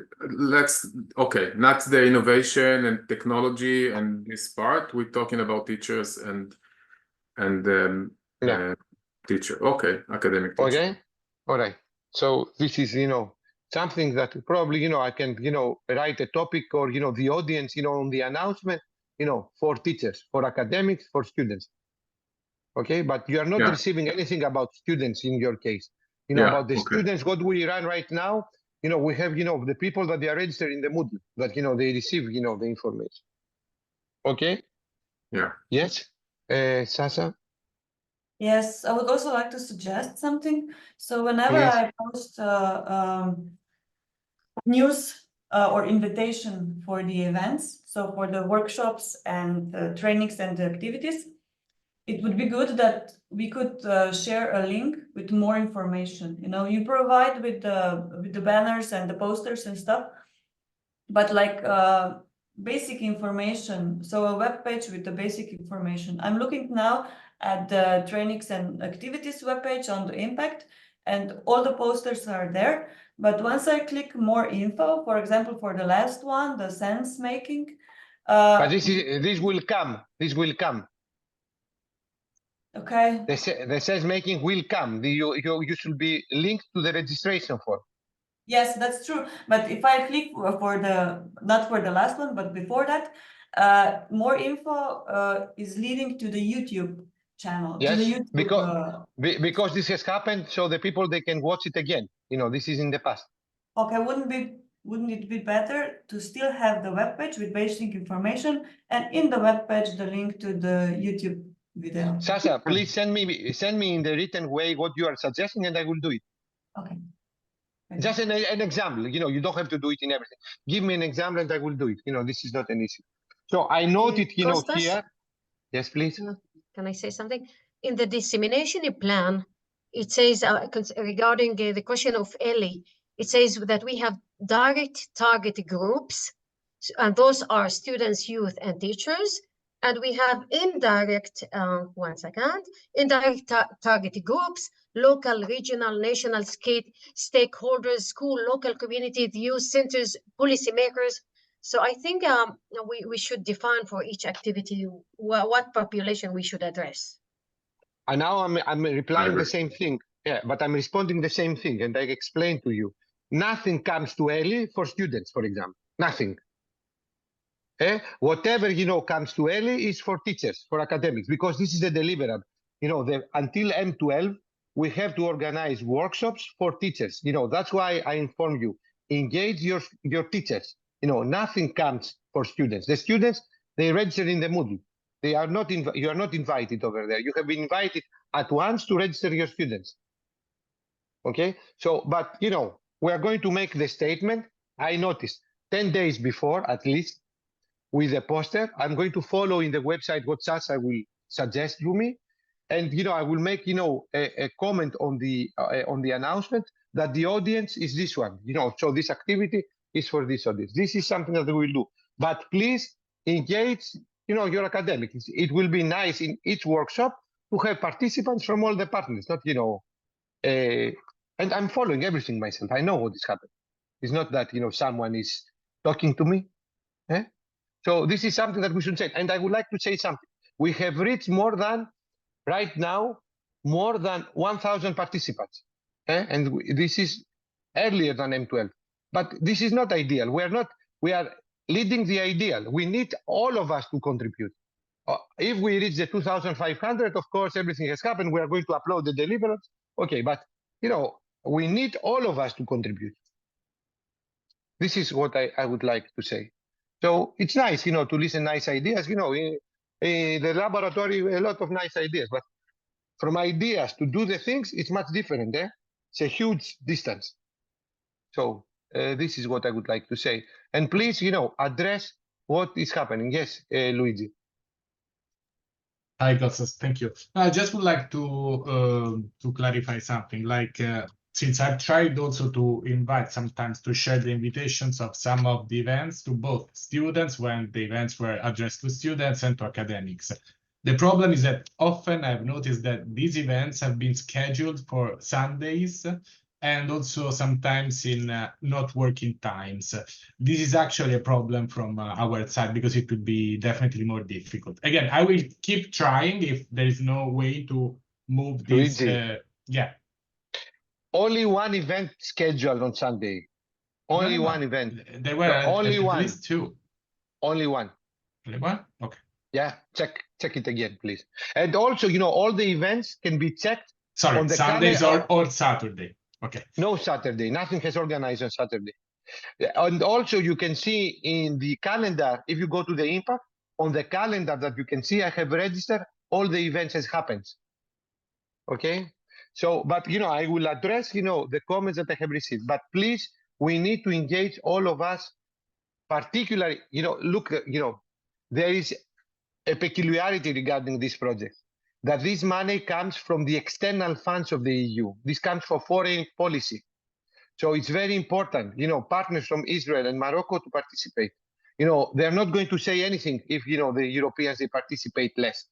not the innovation and technology and this part. We're talking about teachers and teacher. Okay, academic teacher. Okay, all right. So this is, something that probably, I can, write a topic or, the audience, on the announcement, for teachers, for academics, for students. Okay, but you are not receiving anything about students in your case. About the students, what we run right now, we have, the people that they are registered in the Moodle, that, they receive, the information. Okay? Yeah. Yes? Sasha? Yes, I would also like to suggest something. So whenever I post news or invitation for the events, so for the workshops and the trainings and the activities, it would be good that we could share a link with more information. You provide with the banners and the posters and stuff, but like basic information. So a web page with the basic information. I'm looking now at the trainings and activities webpage on the impact, and all the posters are there. But once I click more info, for example, for the last one, the sense making. But this will come. This will come. Okay. The sense making will come. You should be linked to the registration form. Yes, that's true. But if I click for not for the last one, but before that, more info is leading to the YouTube channel. Yes, to the YouTube, because this has happened, so the people, they can watch it again. This is in the past. Okay, wouldn't it be better to still have the webpage with basic information, and in the webpage the link to the YouTube video? Sasha, please send me in the written way what you are suggesting, and I will do it. Okay. Just an example. You don't have to do it in everything. Give me an example, and I will do it. This is not an issue. So I noted, Kostas? here. Yes, please. Can I say something? In the dissemination plan, it says regarding the question of Ellie, it says that we have direct target groups, and those are students, youth, and teachers. And we have indirect, indirect target groups, local, regional, national, stakeholders, school, local community, youth centers, policymakers. So I think we should define for each activity what population we should address. And now I'm replying the same thing. Yeah, but I'm responding the same thing, and I explained to you. Nothing comes to Ellie for students, for example. Nothing. Whatever comes to Ellie is for teachers, for academics, because this is a deliverable. Until M12, we have to organize workshops for teachers. That's why I inform you, engage your teachers. Nothing comes for students. The students, they register in the Moodle. You are not invited over there. You have been invited at once to register your students. Okay, so, but we are going to make the statement. I noticed 10 days before, at least, with a poster. I'm going to follow in the website what chats I will suggest to me, and I will make a comment on the announcement that the audience is this one. So this activity is for this audience. This is something that we will do. But please engage your academics. It will be nice in each workshop to have participants from all the partners, not and I'm following everything myself. I know what is happening. It's not that someone is talking to me. So this is something that we should say. And I would like to say something. We have reached right now, more than 1,000 participants. And this is earlier than M12. But this is not ideal. We are leading the ideal. We need all of us to contribute. If we reach the 2,500, of course, everything has happened. We are going to upload the deliverables. Okay, but we need all of us to contribute. This is what I would like to say. So it's nice, to listen nice ideas. In the laboratory, a lot of nice ideas, but from ideas to do the things, it's much different. It's a huge distance. So this is what I would like to say. And please, address what is happening. Yes, Luigi. Hi, Kostas. Thank you. I just would like to clarify something. Like, since I've tried also to invite sometimes to share the invitations of some of the events to both students when the events were addressed to students and to academics. The problem is that often I've noticed that these events have been scheduled for Sundays and also sometimes in not working times. This is actually a problem from our side because it would be definitely more difficult. Again, I will keep trying if there is no way to move this. Yeah. Only one event scheduled on Sunday. Only one event. There were only at one. least two. Only one. Only one? Okay. Yeah, check it again, please. And also, all the events can be checked. Sorry, on the Sundays or Saturday. Okay. No Saturday. Nothing has organized on Saturday. And also, you can see in the calendar, if you go to the impact, on the calendar that you can see, I have registered all the events as happens. Okay? So, but, I will address, the comments that I have received. But please, we need to engage all of us, particularly, look, there is a peculiarity regarding this project, that this money comes from the external funds of the EU. This comes for foreign policy. So it's very important, partners from Israel and Morocco to participate. They're not going to say anything if, the Europeans, they participate less.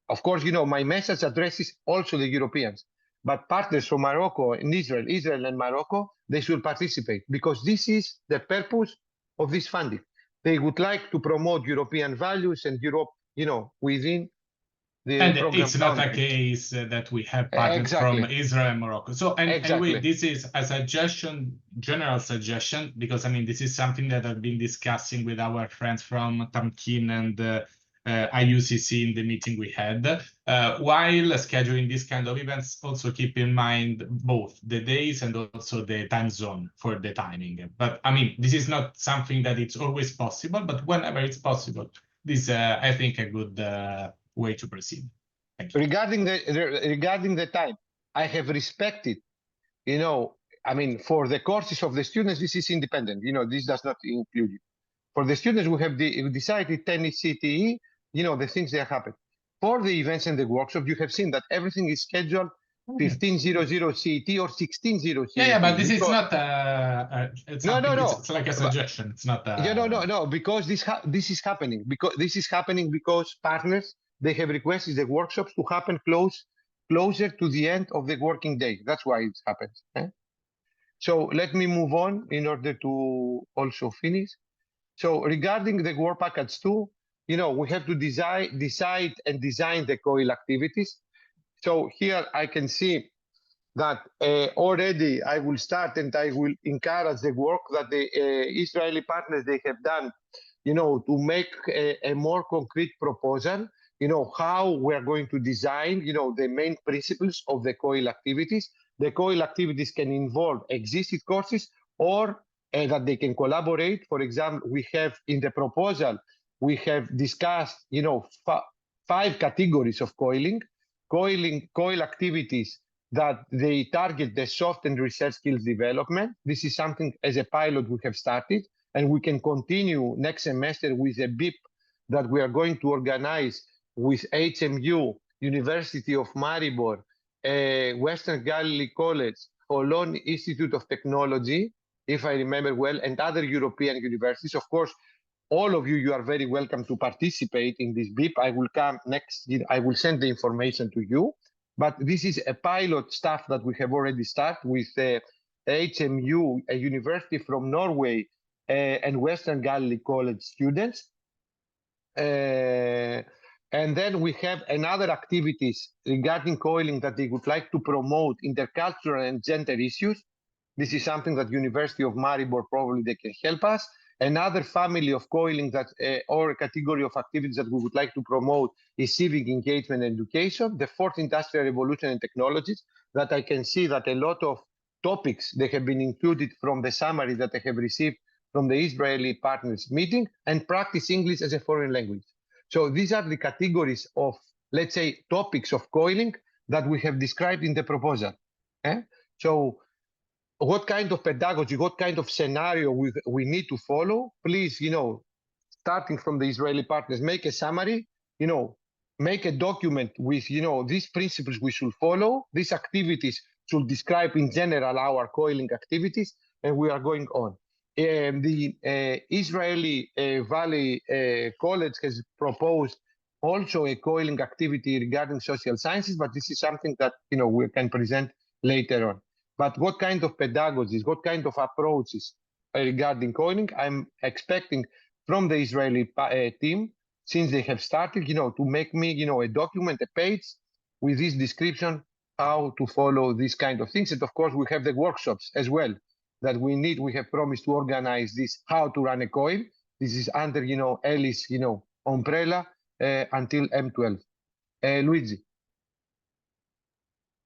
Of course, my message addresses also the Europeans, but partners from Morocco and Israel and Morocco, they should participate because this is the purpose of this funding. They would like to promote European values and Europe, within the program. It's not a case that we have partners from Israel and Morocco. So, anyway, this is a suggestion, general suggestion, because this is something that I've been discussing with our friends from Tamkin and IUCC in the meeting we had. While scheduling this kind of events, also keep in mind both the days and also the time zone for the timing. But this is not something that it's always possible, but whenever it's possible, this I think a good way to proceed. Thank you. Regarding the time, I have respected, for the courses of the students, this is independent. This does not include you. For the students, we have decided 10 CTE, the things that happen. For the events and the workshops, you have seen that everything is scheduled 1500 CET or 1600 CET. Yeah, but this is not it's like a suggestion. It's not no, because this is happening because partners, they have requested the workshops to happen closer to the end of the working day. That's why it happens. So let me move on in order to also finish. So regarding the work package 2, we have to decide and design the COIL activities. So here I can see that already I will start and I will encourage the work that the Israeli partners, they have done, to make a more concrete proposal how we're going to design, the main principles of the COIL activities. The COIL activities can involve existing courses or that they can collaborate. For example, we have in the proposal, we have discussed, 5 categories of coiling COIL activities that they target the soft and research skills development. This is something as a pilot we have started, and we can continue next semester with a BIP that we are going to organize with HMU, University of Maribor, Western Galilee College, Holon Institute of Technology, if I remember well, and other European universities. Of course, all of you are very welcome to participate in this BIP. I will come next, I will send the information to you. But this is a pilot stuff that we have already started with HMU, a university from Norway, and Western Galilee College students. And then we have another activities regarding coiling that they would like to promote intercultural and gender issues. This is something that University of Maribor probably they can help us. Another family of coiling that or a category of activities that we would like to promote is civic engagement and education. The 4th industrial revolution and technologies, that I can see that a lot of topics they have been included from the summary that I have received from the Israeli partners meeting, and practice English as a foreign language. So these are the categories of, let's say, topics of coiling that we have described in the proposal. So what kind of pedagogy, what kind of scenario we need to follow, please, starting from the Israeli partners, make a summary, make a document with, these principles we should follow, these activities should describe in general our coiling activities, and we are going on. The Israeli Valley College has proposed also a coiling activity regarding social sciences, but this is something that, we can present later on. But what kind of pedagogies, what kind of approaches regarding coiling, I'm expecting from the Israeli team, since they have started, to make me, a document, a page with this description, how to follow these kind of things. And of course, we have the workshops as well that we have promised to organize this, how to run a coil. This is under, Ellie's, umbrella until M12. Luigi.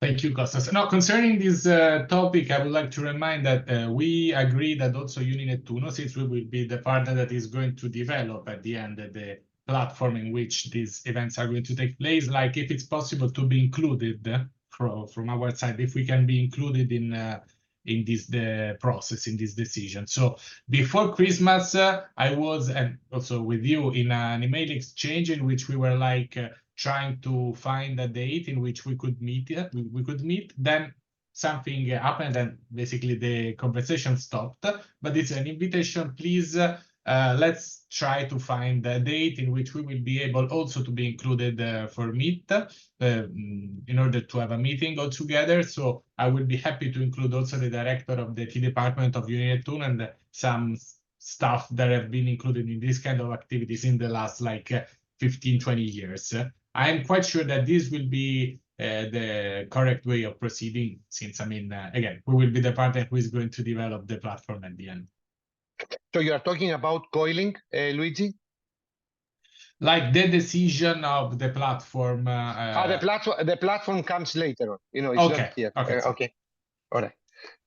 Thank you, Kostas. Now, concerning this topic, I would like to remind that we agree that also Uninet Uno, since we will be the partner that is going to develop at the end the platform in which these events are going to take place, like if it's possible to be included from our side, if we can be included in this process, in this decision. So before Christmas, I was, and also with you, in an email exchange in which we were like, trying to find a date in which we could meet. Then something happened and basically the conversation stopped. But it's an invitation. Please, let's try to find a date in which we will be able also to be included for Meet in order to have a meeting all together. So I will be happy to include also the director of the T department of Uninet Uno and some staff that have been included in this kind of activities in the last 15, 20 years. I am quite sure that this will be the correct way of proceeding, since, again, we will be the partner who is going to develop the platform at the end. So you are talking about coiling, Luigi? Like the decision of the platform. The platform comes later on. It's okay. not here. Okay. Okay. All right.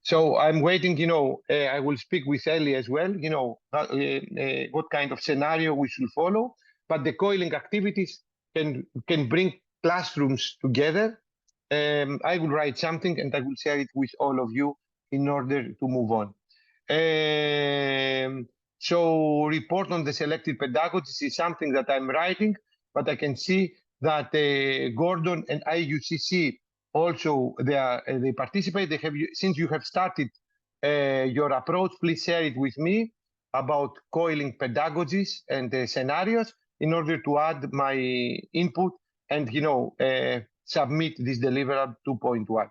So I'm waiting, I will speak with Ellie as well, what kind of scenario we should follow. But the coiling activities can bring classrooms together. I will write something and I will share it with all of you in order to move on. So report on the selected pedagogies is something that I'm writing, but I can see that Gordon and IUCC also they participate. They have, since you have started your approach, please share it with me about coiling pedagogies and the scenarios in order to add my input and submit this deliverable 2.1.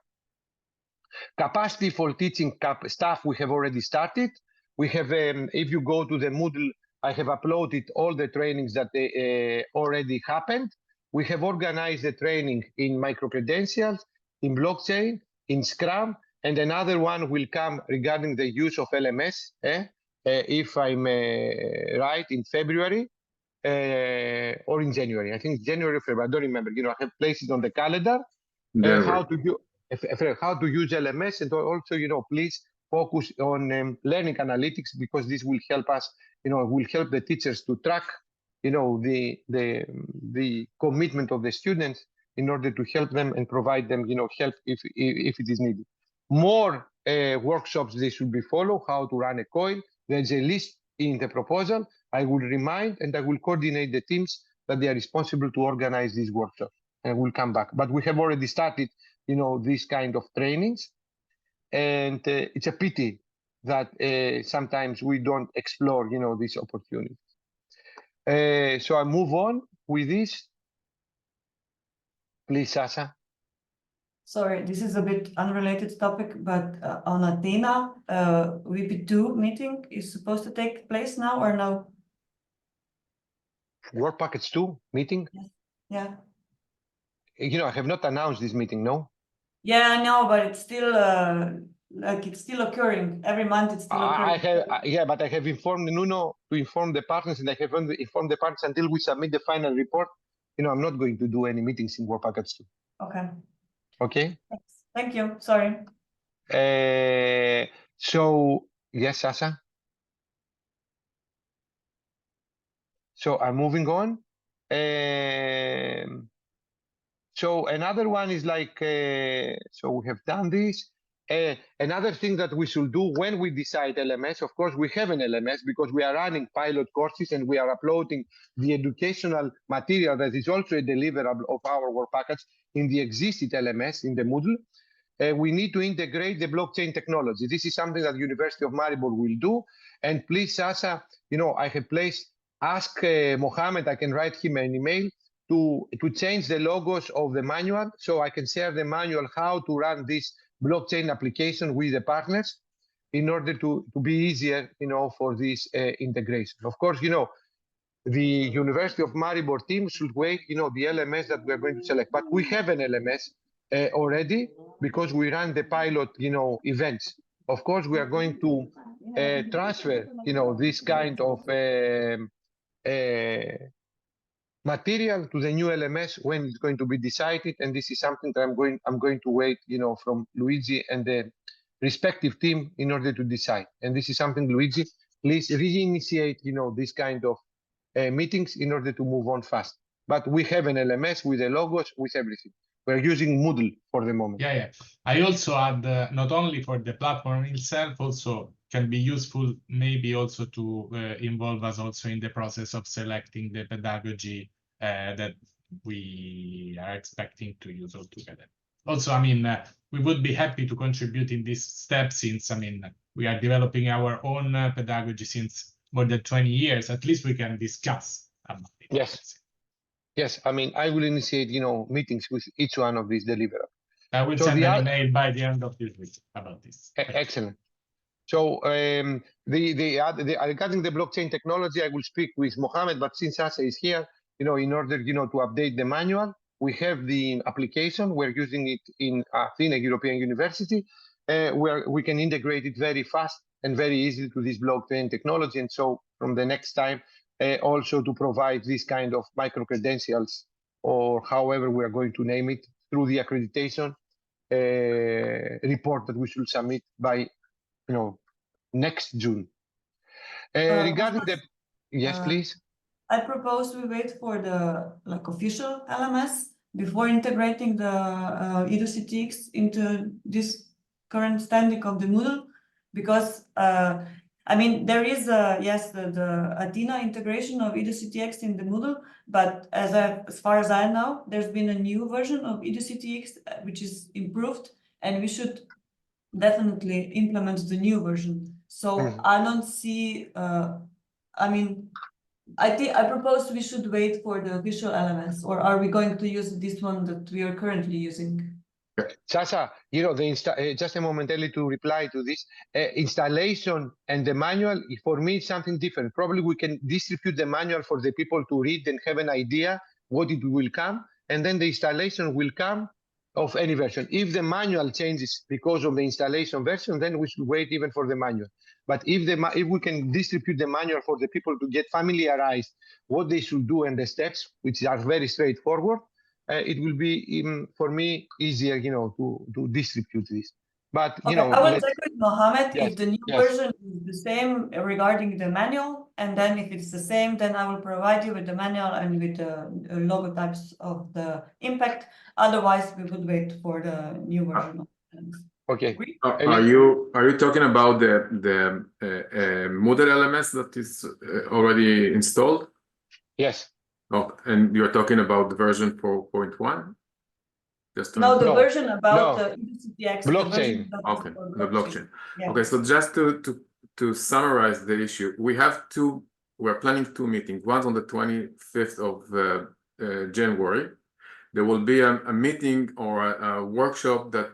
Capacity for teaching staff we have already started. We have, if you go to the Moodle, I have uploaded all the trainings that already happened. We have organized the training in micro-credentials, in blockchain, in Scrum, and another one will come regarding the use of LMS, if I'm right, in February. or in January. I think January or February. I don't remember. I have placed it on the calendar. How to use LMS, and also, please focus on learning analytics, because this will help us. Will help the teachers to track, the commitment of the students in order to help them and provide them, help if it is needed. More workshops they should be follow, how to run a coil. There's a list in the proposal. I will remind and I will coordinate the teams that they are responsible to organize these workshops, and we'll come back. But we have already started, these kind of trainings, and it's a pity that sometimes we don't explore, these opportunities. So I move on with this. Please, Sasha. Sorry, this is a bit unrelated topic, but on Athena, VP2 meeting is supposed to take place now or no? Work Package 2 meeting? Yeah. I have not announced this meeting, no? Yeah, I know, but it's still it's still occurring. Every month it's still occurring. But I have informed Nuno to inform the partners, and I have informed the partners until we submit the final report. I'm not going to do any meetings in Work Package 2. Okay. Okay. Thank you. Sorry. So yes, Sasha. So I'm moving on. So another one is like, so we have done this. Another thing that we should do when we decide LMS, of course, we have an LMS because we are running pilot courses and we are uploading the educational material that is also a deliverable of our work package in the existing LMS in the Moodle. We need to integrate the blockchain technology. This is something that University of Maribor will do. And please, Sasha, I have placed, ask Mohammed, I can write him an email to change the logos of the manual, so I can share the manual how to run this blockchain application with the partners in order to be easier, for this integration. Of course, the University of Maribor team should wait, the LMS that we're going to select. But we have an LMS already because we run the pilot, events. Of course, we are going to transfer, this kind of material to the new LMS when it's going to be decided, and this is something that I'm going to wait, from Luigi and the respective team in order to decide. And this is something, Luigi, please reinitiate, this kind of meetings in order to move on fast. But we have an LMS with the logos, with everything. We're using Moodle for the moment. Yeah. I also add not only for the platform itself, also can be useful maybe also to involve us also in the process of selecting the pedagogy that we are expecting to use altogether. Also, we would be happy to contribute in this step since, we are developing our own pedagogy since more than 20 years. At least we can discuss about it. Yes, I will initiate, meetings with each one of these deliverables. I will send an email by the end of this week about this. Excellent. So regarding the blockchain technology, I will speak with Mohammed, but since Sasha is here, in order, to update the manual, we have the application. We're using it in Athena European University, where we can integrate it very fast and very easily to this blockchain technology. And so from the next time, also to provide this kind of micro-credentials, or however we are going to name it, through the accreditation report that we should submit by next June. Regarding the, yes, please. I propose we wait for the official LMS before integrating the EduCTX into this current standing of the Moodle, because there is the Athena integration of EduCTX in the Moodle, but as far as I know, there's been a new version of EduCTX which is improved, and we should definitely implement the new version. So I don't see. I propose we should wait for the official LMS, or are we going to use this one that we are currently using? Sasha, just a momentarily to reply to this, installation and the manual, for me, is something different. Probably we can distribute the manual for the people to read and have an idea what it will come, and then the installation will come of any version. If the manual changes because of the installation version, then we should wait even for the manual. But if we can distribute the manual for the people to get familiarized what they should do and the steps, which are very straightforward, it will be for me easier, to distribute this. But I will check with Mohammed if the new version is the same regarding the manual, and then if it's the same, then I will provide you with the manual and with the logo types of the impact. Otherwise, we would wait for the new version. Okay. Are you talking about the Moodle LMS that is already installed? Yes. Oh, and you're talking about the version 4.1? No, the version about the CTX blockchain. Okay, the blockchain. Yeah. Okay, so just to summarize the issue, we're planning 2 meetings. One on the 25th of January. There will be a meeting or a workshop that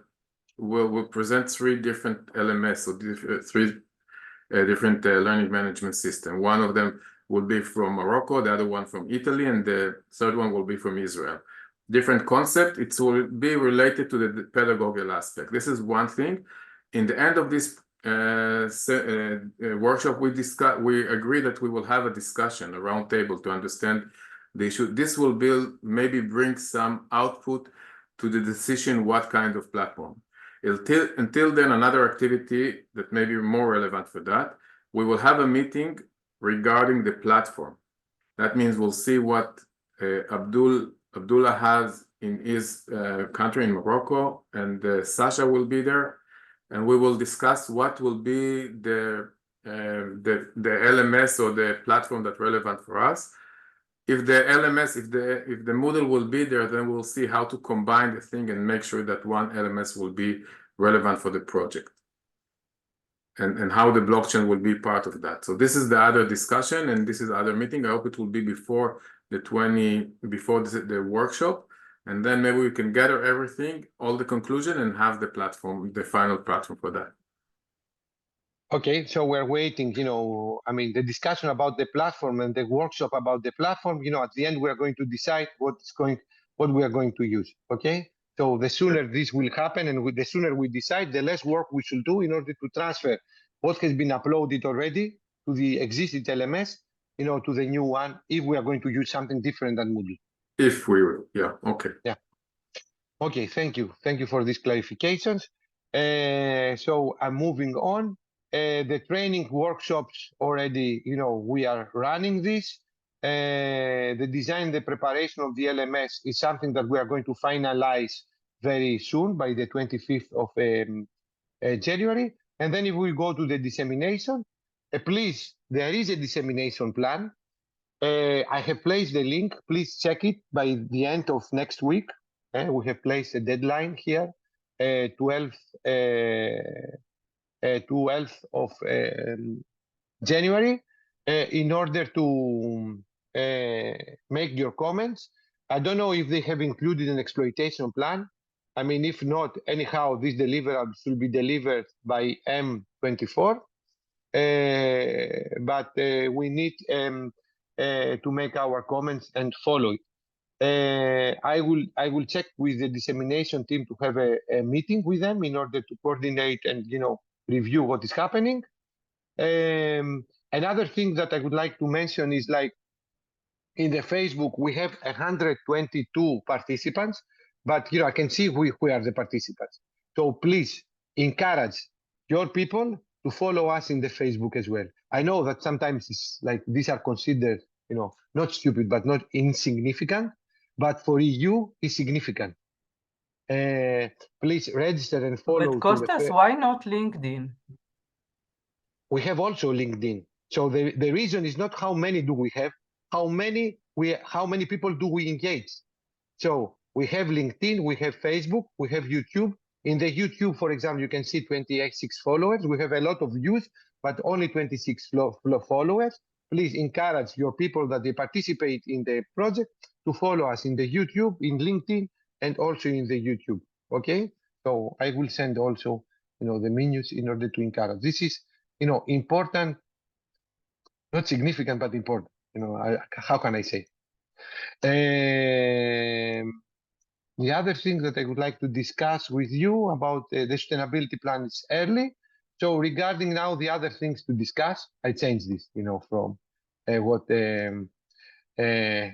will present 3 different LMS, so 3 different learning management system. One of them will be from Morocco, the other one from Italy, and the third one will be from Israel. Different concept, it will be related to the pedagogical aspect. This is one thing. In the end of this workshop, we agree that we will have a discussion, a round table to understand the issue. This will maybe bring some output to the decision what kind of platform. Until then, another activity that may be more relevant for that, we will have a meeting regarding the platform. That means we'll see what Abdullah has in his country in Morocco, and Sasha will be there, and we will discuss what will be the LMS or the platform that's relevant for us. If the LMS, if the Moodle will be there, then we'll see how to combine the thing and make sure that one LMS will be relevant for the project, and how the blockchain will be part of that. So this is the other discussion, and this is the other meeting. I hope it will be before the workshop, and then maybe we can gather everything, all the conclusion, and have the platform, the final platform for that. Okay, so we're waiting, the discussion about the platform and the workshop about the platform, at the end, we are going to decide what we are going to use, okay? So the sooner this will happen and the sooner we decide, the less work we should do in order to transfer what has been uploaded already to the existing LMS, to the new one, if we are going to use something different than Moodle. If we will, yeah, okay. Yeah. Okay, thank you. Thank you for these clarifications. So I'm moving on. The training workshops already, we are running this. The design, the preparation of the LMS is something that we are going to finalize very soon by the 25th of January. And then if we go to the dissemination, please, there is a dissemination plan. I have placed the link. Please check it by the end of next week. We have placed a deadline here, 12th of January, in order to make your comments. I don't know if they have included an exploitation plan. I mean, if not, anyhow, this deliverable should be delivered by M24. But we need to make our comments and follow it. I will check with the dissemination team to have a meeting with them in order to coordinate and review what is happening. Another thing that I would like to mention is, like, in the Facebook we have 122 participants, but I can see who are the participants. So please encourage your people to follow us in the Facebook as well. I know that sometimes it's like these are considered not stupid but not insignificant, but for EU is significant. Please register and follow. But Kostas, why not LinkedIn? We have also LinkedIn. So the reason is not how many do we have, how many people do we engage. So we have LinkedIn, we have Facebook, we have YouTube. In the YouTube, for example, you can see 26 followers. We have a lot of views, but only 26 followers. Please encourage your people that they participate in the project to follow us in the YouTube, in LinkedIn, and also in the YouTube. Okay, so I will send also the menus in order to encourage. This is important, not significant, but important. How can I say? The other thing that I would like to discuss with you about the sustainability plan is early. So regarding now the other things to discuss, I changed this, from what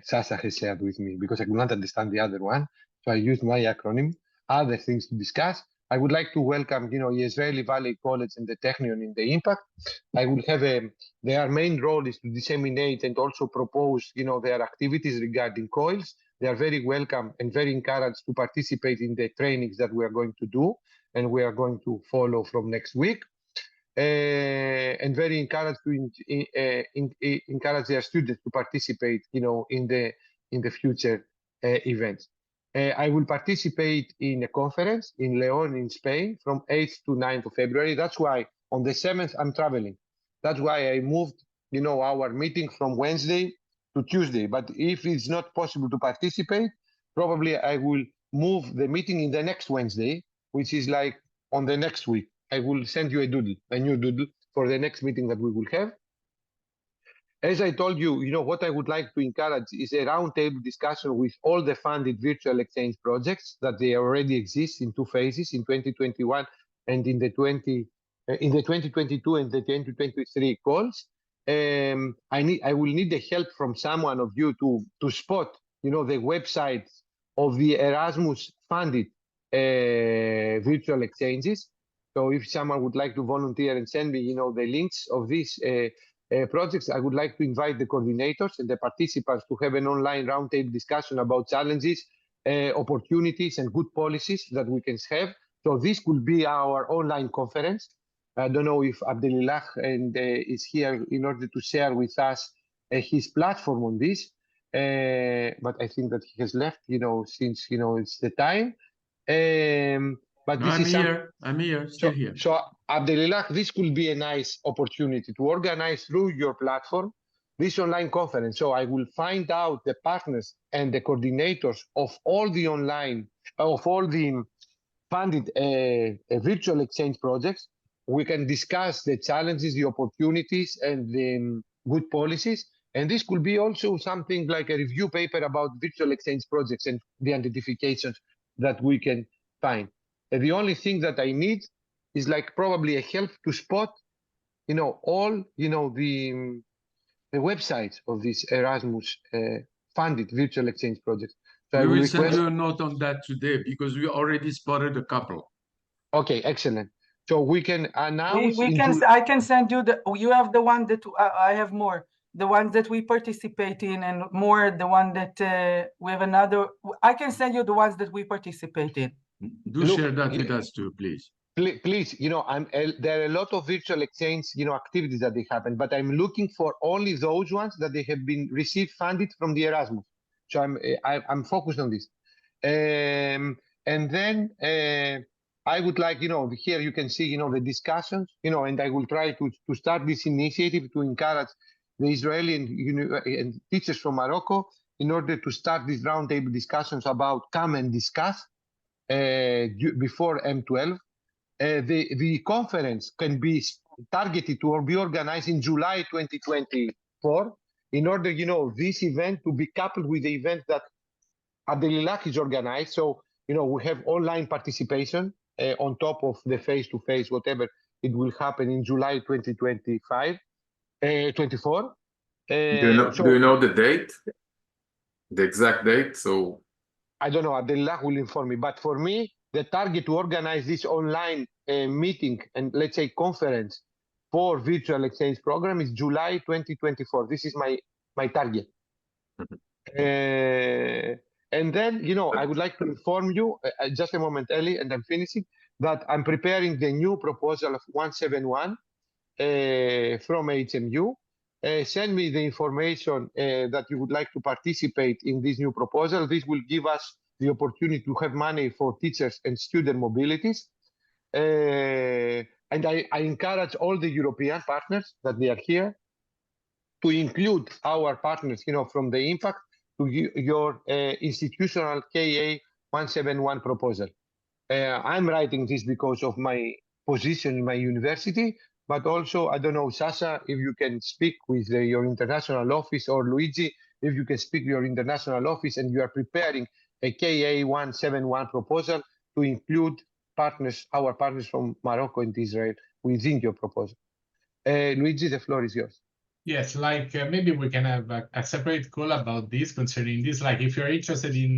Sasa has shared with me because I could not understand the other one. So I used my acronym. Other things to discuss. I would like to welcome, the Israeli Valley College and the Technion in the impact. I will have their main role is to disseminate and also propose, their activities regarding coils. They are very welcome and very encouraged to participate in the trainings that we are going to do and we are going to follow from next week. And very encouraged to encourage their students to participate, in the future events. I will participate in a conference in León in Spain from 8th to 9th of February. That's why on the 7th I'm traveling. That's why I moved, our meeting from Wednesday to Tuesday. But if it's not possible to participate, probably I will move the meeting in the next Wednesday, which is like on the next week. I will send you a new doodle for the next meeting that we will have. As I told you, what I would like to encourage is a roundtable discussion with all the funded virtual exchange projects that they already exist in two phases, in 2021 and in the 2022 and the 2023 calls. I will need the help from someone of you to spot, the websites of the Erasmus funded virtual exchanges. So if someone would like to volunteer and send me, the links of these projects, I would like to invite the coordinators and the participants to have an online roundtable discussion about challenges, opportunities, and good policies that we can have. So this could be our online conference. I don't know if Abdelillah is here in order to share with us his platform on this, but I think that he has left, since, it's the time. But no, this I'm here, still here. So Abdelillah, this could be a nice opportunity to organize through your platform this online conference. So I will find out the partners and the coordinators of all the funded virtual exchange projects. We can discuss the challenges, the opportunities, and the good policies. And this could be also something like a review paper about virtual exchange projects and the identifications that we can find. The only thing that I need is like probably a help to spot, all, the websites of these Erasmus funded virtual exchange projects. So we will send you a note on that today because we already spotted a couple. Okay, excellent. So we can announce. I can send you you have the one that I have more. The ones that we participate in and more the one that we have another. I can send you the ones that we participate in. Do share that with us too, please. Please, there are a lot of virtual exchange, activities that they happen, but I'm looking for only those ones that they have been received funded from the Erasmus. So I'm focused on this. And then I would like, here you can see, the discussions, and I will try to start this initiative to encourage the Israeli and teachers from Morocco in order to start these roundtable discussions about come and discuss before M12. The conference can be targeted or be organized in July 2024 in order, this event to be coupled with the event that Abdelillah is organized. So, we have online participation on top of the face-to-face, whatever it will happen in July 2024. Do you know the date? The exact date? So I don't know, Abdelillah will inform me. But for me, the target to organize this online meeting and let's say conference for virtual exchange program is July 2024. This is my target. And then, I would like to inform you, just a moment, Eli, and I'm finishing, that I'm preparing the new proposal of 171 from HMU. Send me the information that you would like to participate in this new proposal. This will give us the opportunity to have money for teachers and student mobilities. And I encourage all the European partners that they are here to include our partners, from the impact to your institutional KA 171 proposal. I'm writing this because of my position in my university, but also, I don't know, Sasha, if you can speak with your international office, or Luigi, if you can speak with your international office and you are preparing a KA171 proposal to include partners, our partners from Morocco and Israel within your proposal. Luigi, the floor is yours. Yes, like maybe we can have a separate call about this concerning this. Like if you're interested in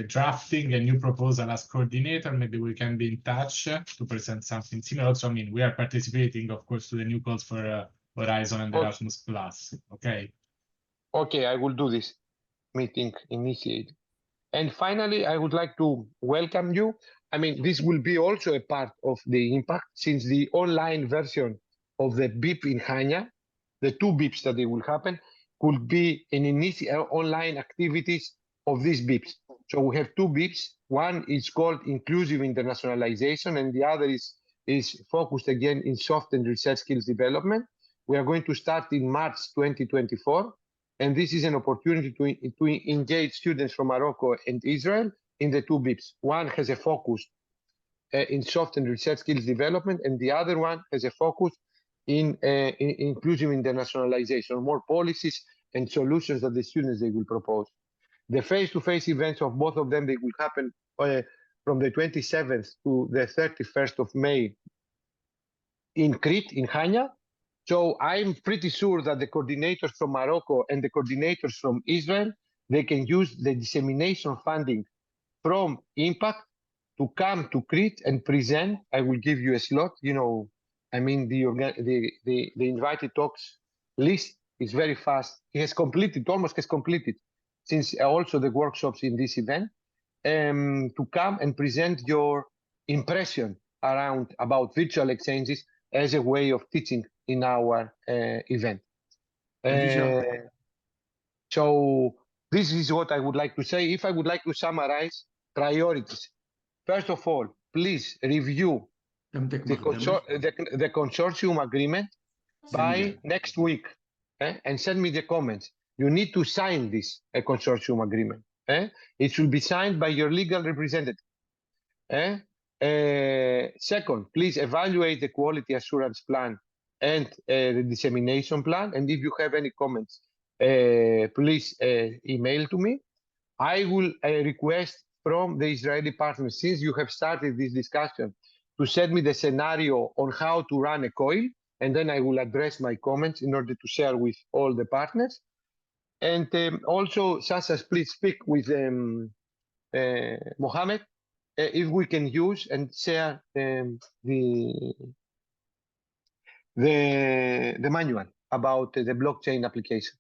drafting a new proposal as coordinator, maybe we can be in touch to present something similar. Also, I mean, we are participating, of course, to the new calls for Horizon and Erasmus Plus. Okay. Okay, I will do this meeting initiate. And finally, I would like to welcome you. I mean, this will be also a part of the impact since the online version of the BIP in Hanya, the 2 BIPs that they will happen, could be an initial online activities of these BIPs. So we have 2 BIPs. One is called Inclusive Internationalization, and the other is focused again in soft and research skills development. We are going to start in March 2024. And this is an opportunity to engage students from Morocco and Israel in the 2 BIPs. One has a focus in soft and research skills development, and the other one has a focus in inclusive internationalization, more policies and solutions that the students they will propose. The face-to-face events of both of them, they will happen from the 27th to the 31st of May in Crete, in Hanya. So I'm pretty sure that the coordinators from Morocco and the coordinators from Israel, they can use the dissemination funding from Impact to come to Crete and present. I will give you a slot. You know, I mean, the invited talks list is very fast. It has completed, almost has completed, since also the workshops in this event, to come and present your impression about virtual exchanges as a way of teaching in our event. So this is what I would like to say. If I would like to summarize priorities, first of all, please review the consortium agreement by next week and send me the comments. You need to sign this consortium agreement. It should be signed by your legal representative. Second, please evaluate the quality assurance plan and the dissemination plan. And if you have any comments, please email to me. I will request from the Israeli partners, since you have started this discussion, to send me the scenario on how to run a COIL, and then I will address my comments in order to share with all the partners. And also, Sasha, please speak with Mohammed if we can use and share the manual about the blockchain application.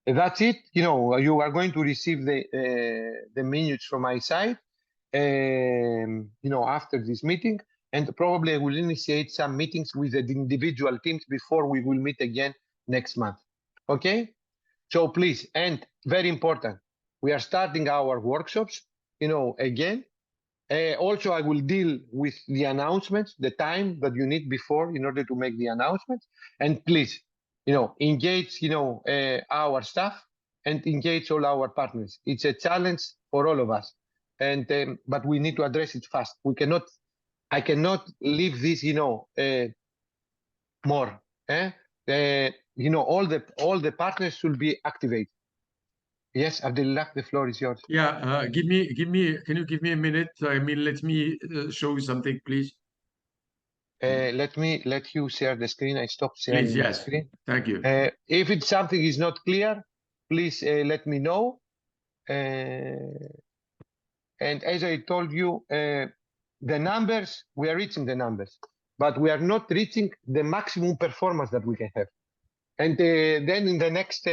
That's it. You know, you are going to receive the minutes from my side, you know, after this meeting, and probably I will initiate some meetings with the individual teams before we will meet again next month. Okay? So please, and very important, we are starting our workshops, you know, again. Also, I will deal with the announcements, the time that you need before in order to make the announcements. And please, you know, engage, you know, our staff and engage all our partners. It's a challenge for all of us, and but we need to address it fast. We cannot, I cannot leave this, you know, more. You know, all the partners should be activated. Yes, Abdullah, the floor is yours. Yeah, can you give me a minute? I mean, let me show you something, please. Let you share the screen. I stopped sharing Please, yes. the screen. Thank you. If it's something is not clear, please let me know. And as I told you, the numbers, we are reaching the numbers, but we are not reaching the maximum performance that we can have. And then in the next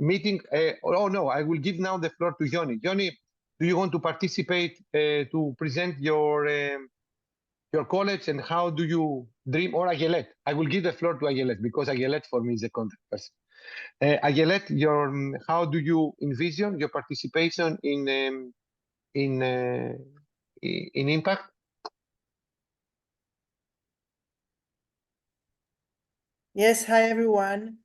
meeting, oh no, I will give now the floor to Yoni. Yoni, do you want to participate to present your college, and how do you dream? Or Ayelet, I will give the floor to Ayelet because Ayelet for me is the contact person. Ayelet, how do you envision your participation in Impact? Yes, hi everyone.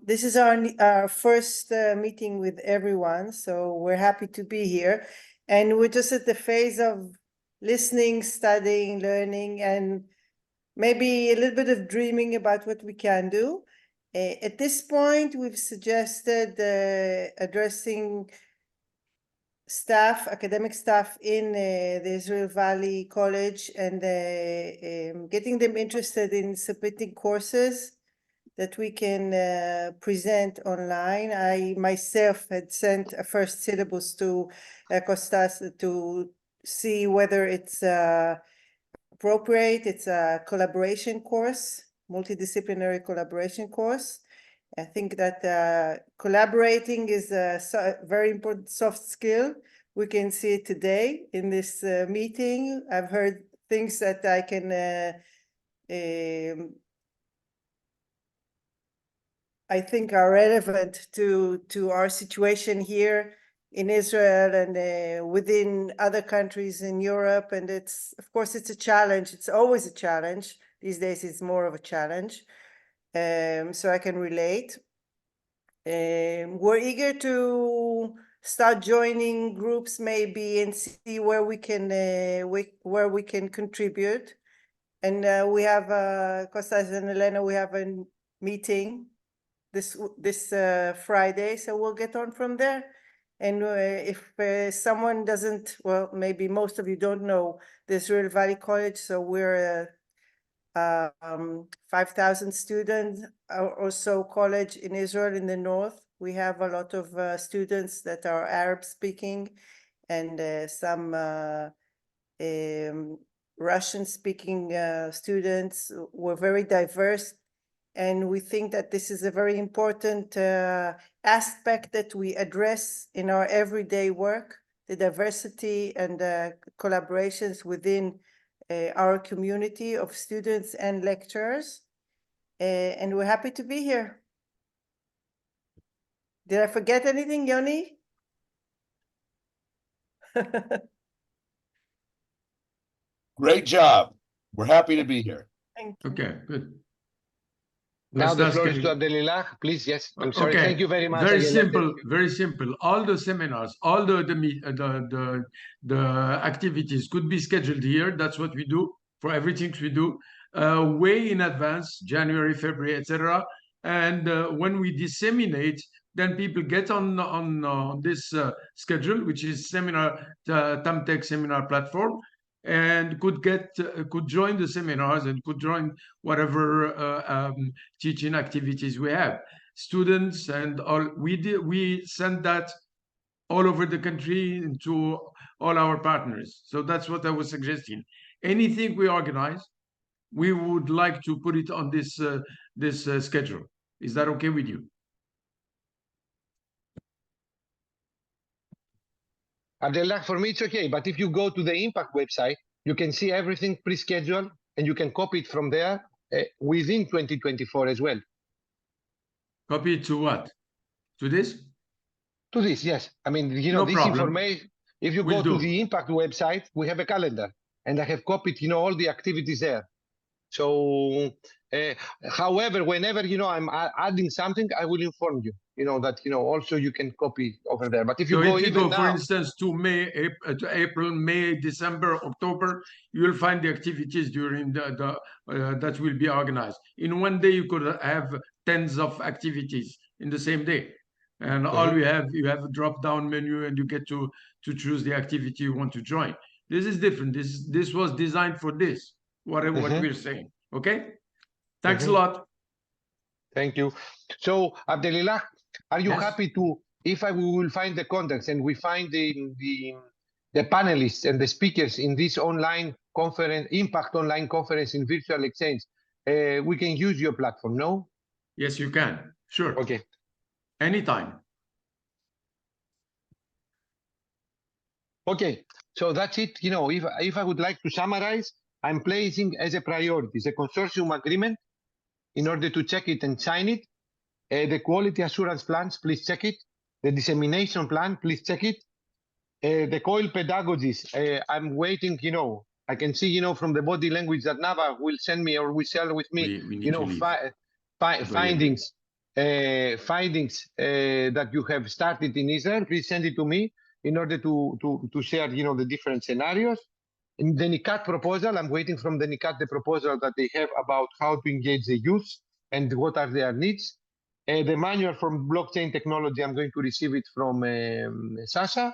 This is our first meeting with everyone, so we're happy to be here. And we're just at the phase of listening, studying, learning, and maybe a little bit of dreaming about what we can do. At this point, we've suggested addressing staff, academic staff in the Israel Valley College, and getting them interested in submitting courses that we can present online. I myself had sent a first syllabus to Kostas to see whether it's appropriate. It's a collaboration course, multidisciplinary collaboration course. I think that collaborating is a very important soft skill. We can see it today in this meeting. I've heard things that I can I think are relevant to our situation here in Israel and within other countries in Europe. And it's, of course, it's a challenge. It's always a challenge. These days, it's more of a challenge. So I can relate. We're eager to start joining groups maybe and see where we can contribute. And we have Kostas and Elena, we have a meeting this Friday, so we'll get on from there. And if someone doesn't, well, maybe most of you don't know the Israel Valley College, so we're 5,000 students or so college in Israel in the north. We have a lot of students that are Arab speaking and some Russian speaking students. We're very diverse. And we think that this is a very important aspect that we address in our everyday work, the diversity and collaborations within our community of students and lecturers. And we're happy to be here. Did I forget anything, Yoni? Great job. We're happy to be here. Thank you. Okay, good. Now the floor is Can to you- Abdelillah, please. Yes, I'm sorry. Okay, Thank you very much. very again. simple, very simple. All the seminars, all the activities could be scheduled here. That's what we do for everything we do, way in advance, January, February, etc. And when we disseminate, then people get on this schedule, which is seminar Tamtech seminar platform, and could join the seminars and could join whatever teaching activities we have. Students and all, we send that all over the country to all our partners. So that's what I was suggesting. Anything we organize, we would like to put it on this schedule. Is that okay with you? Abdelillah, for me, it's okay. But if you go to the Impact website, you can see everything pre-scheduled and you can copy it from there within 2024 as well. Copy it to what? To this? To this, yes. I mean, you know, No this problem. information, if you Will go to do. the Impact website, we have a calendar and I have copied, you know, all the activities there. So, however, whenever, you know, I'm adding something, I will inform you, you know, that, you know, also you can copy over there. But if you So go if you even go, for now, instance, to April, May, December, October, you will find the activities during that will be organized. In one day, you could have tens of activities in the same day, and all you have a drop-down menu, and you get to choose the activity you want to join. This is different. This was designed for this. What we're saying. Okay. Thanks a lot. Thank you. So, Abdelillah, are you Yes. happy to, if we will find the contents and we find the panelists and the speakers in this online conference, Impact Online Conference in Virtual Exchange, we can use your platform, no? Yes, you can. Sure. Okay. Anytime. Okay, so that's it. You know, if I would like to summarize, I'm placing as a priority the consortium agreement in order to check it and sign it. The quality assurance plans, please check it. The dissemination plan, please check it. The COIL pedagogies, I'm waiting, you know, I can see, you know, from the body language that Nava will send me or will share with me, We need you to know, leave. findings that you have started in Israel. Please send it to me in order to share, you know, the different scenarios. In the NICAT proposal, I'm waiting from the NICAT the proposal that they have about how to engage the youth and what are their needs. The manual from blockchain technology, I'm going to receive it from Sasha.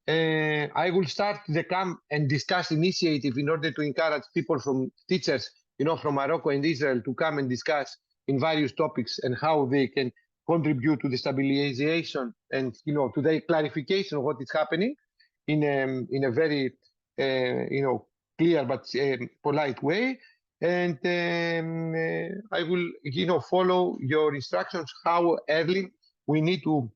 I will start the camp and discuss initiative in order to encourage people from teachers, from Morocco and Israel to come and discuss in various topics and how they can contribute to the stabilization and, to the clarification of what is happening in a very, clear but polite way. And I will, follow your instructions how early we need to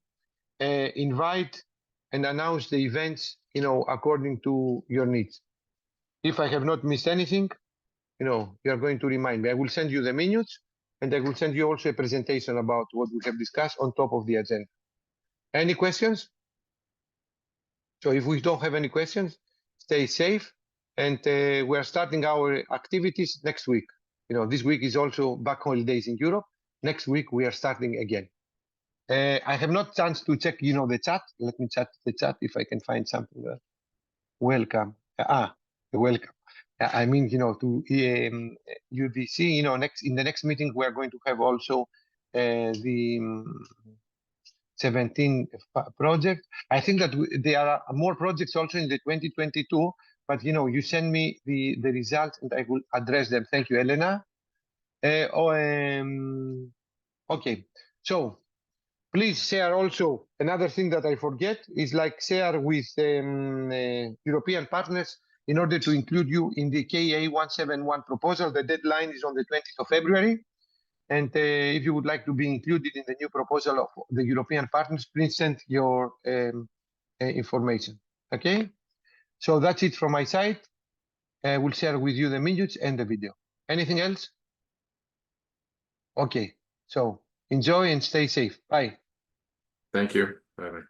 invite and announce the events, according to your needs. If I have not missed anything, you are going to remind me. I will send you the minutes, and I will send you also a presentation about what we have discussed on top of the agenda. Any questions? So if we don't have any questions, stay safe. And we are starting our activities next week. This week is also back holidays in Europe. Next week, we are starting again. I have not chance to check, the chat. Let me check the chat if I can find something there. Welcome. Welcome. I mean, to UDC, in the next meeting, we are going to have also the 17 project. I think that there are more projects also in the 2022, but, you send me the results and I will address them. Thank you, Elena. Okay, so please share also. Another thing that I forget is share with European partners in order to include you in the KA 171 proposal. The deadline is on the 20th of February. And if you would like to be included in the new proposal of the European partners, please send your information. Okay, so that's it from my side. I will share with you the minutes and the video. Anything else? Okay, so enjoy and stay safe. Bye. Thank you. Bye-bye.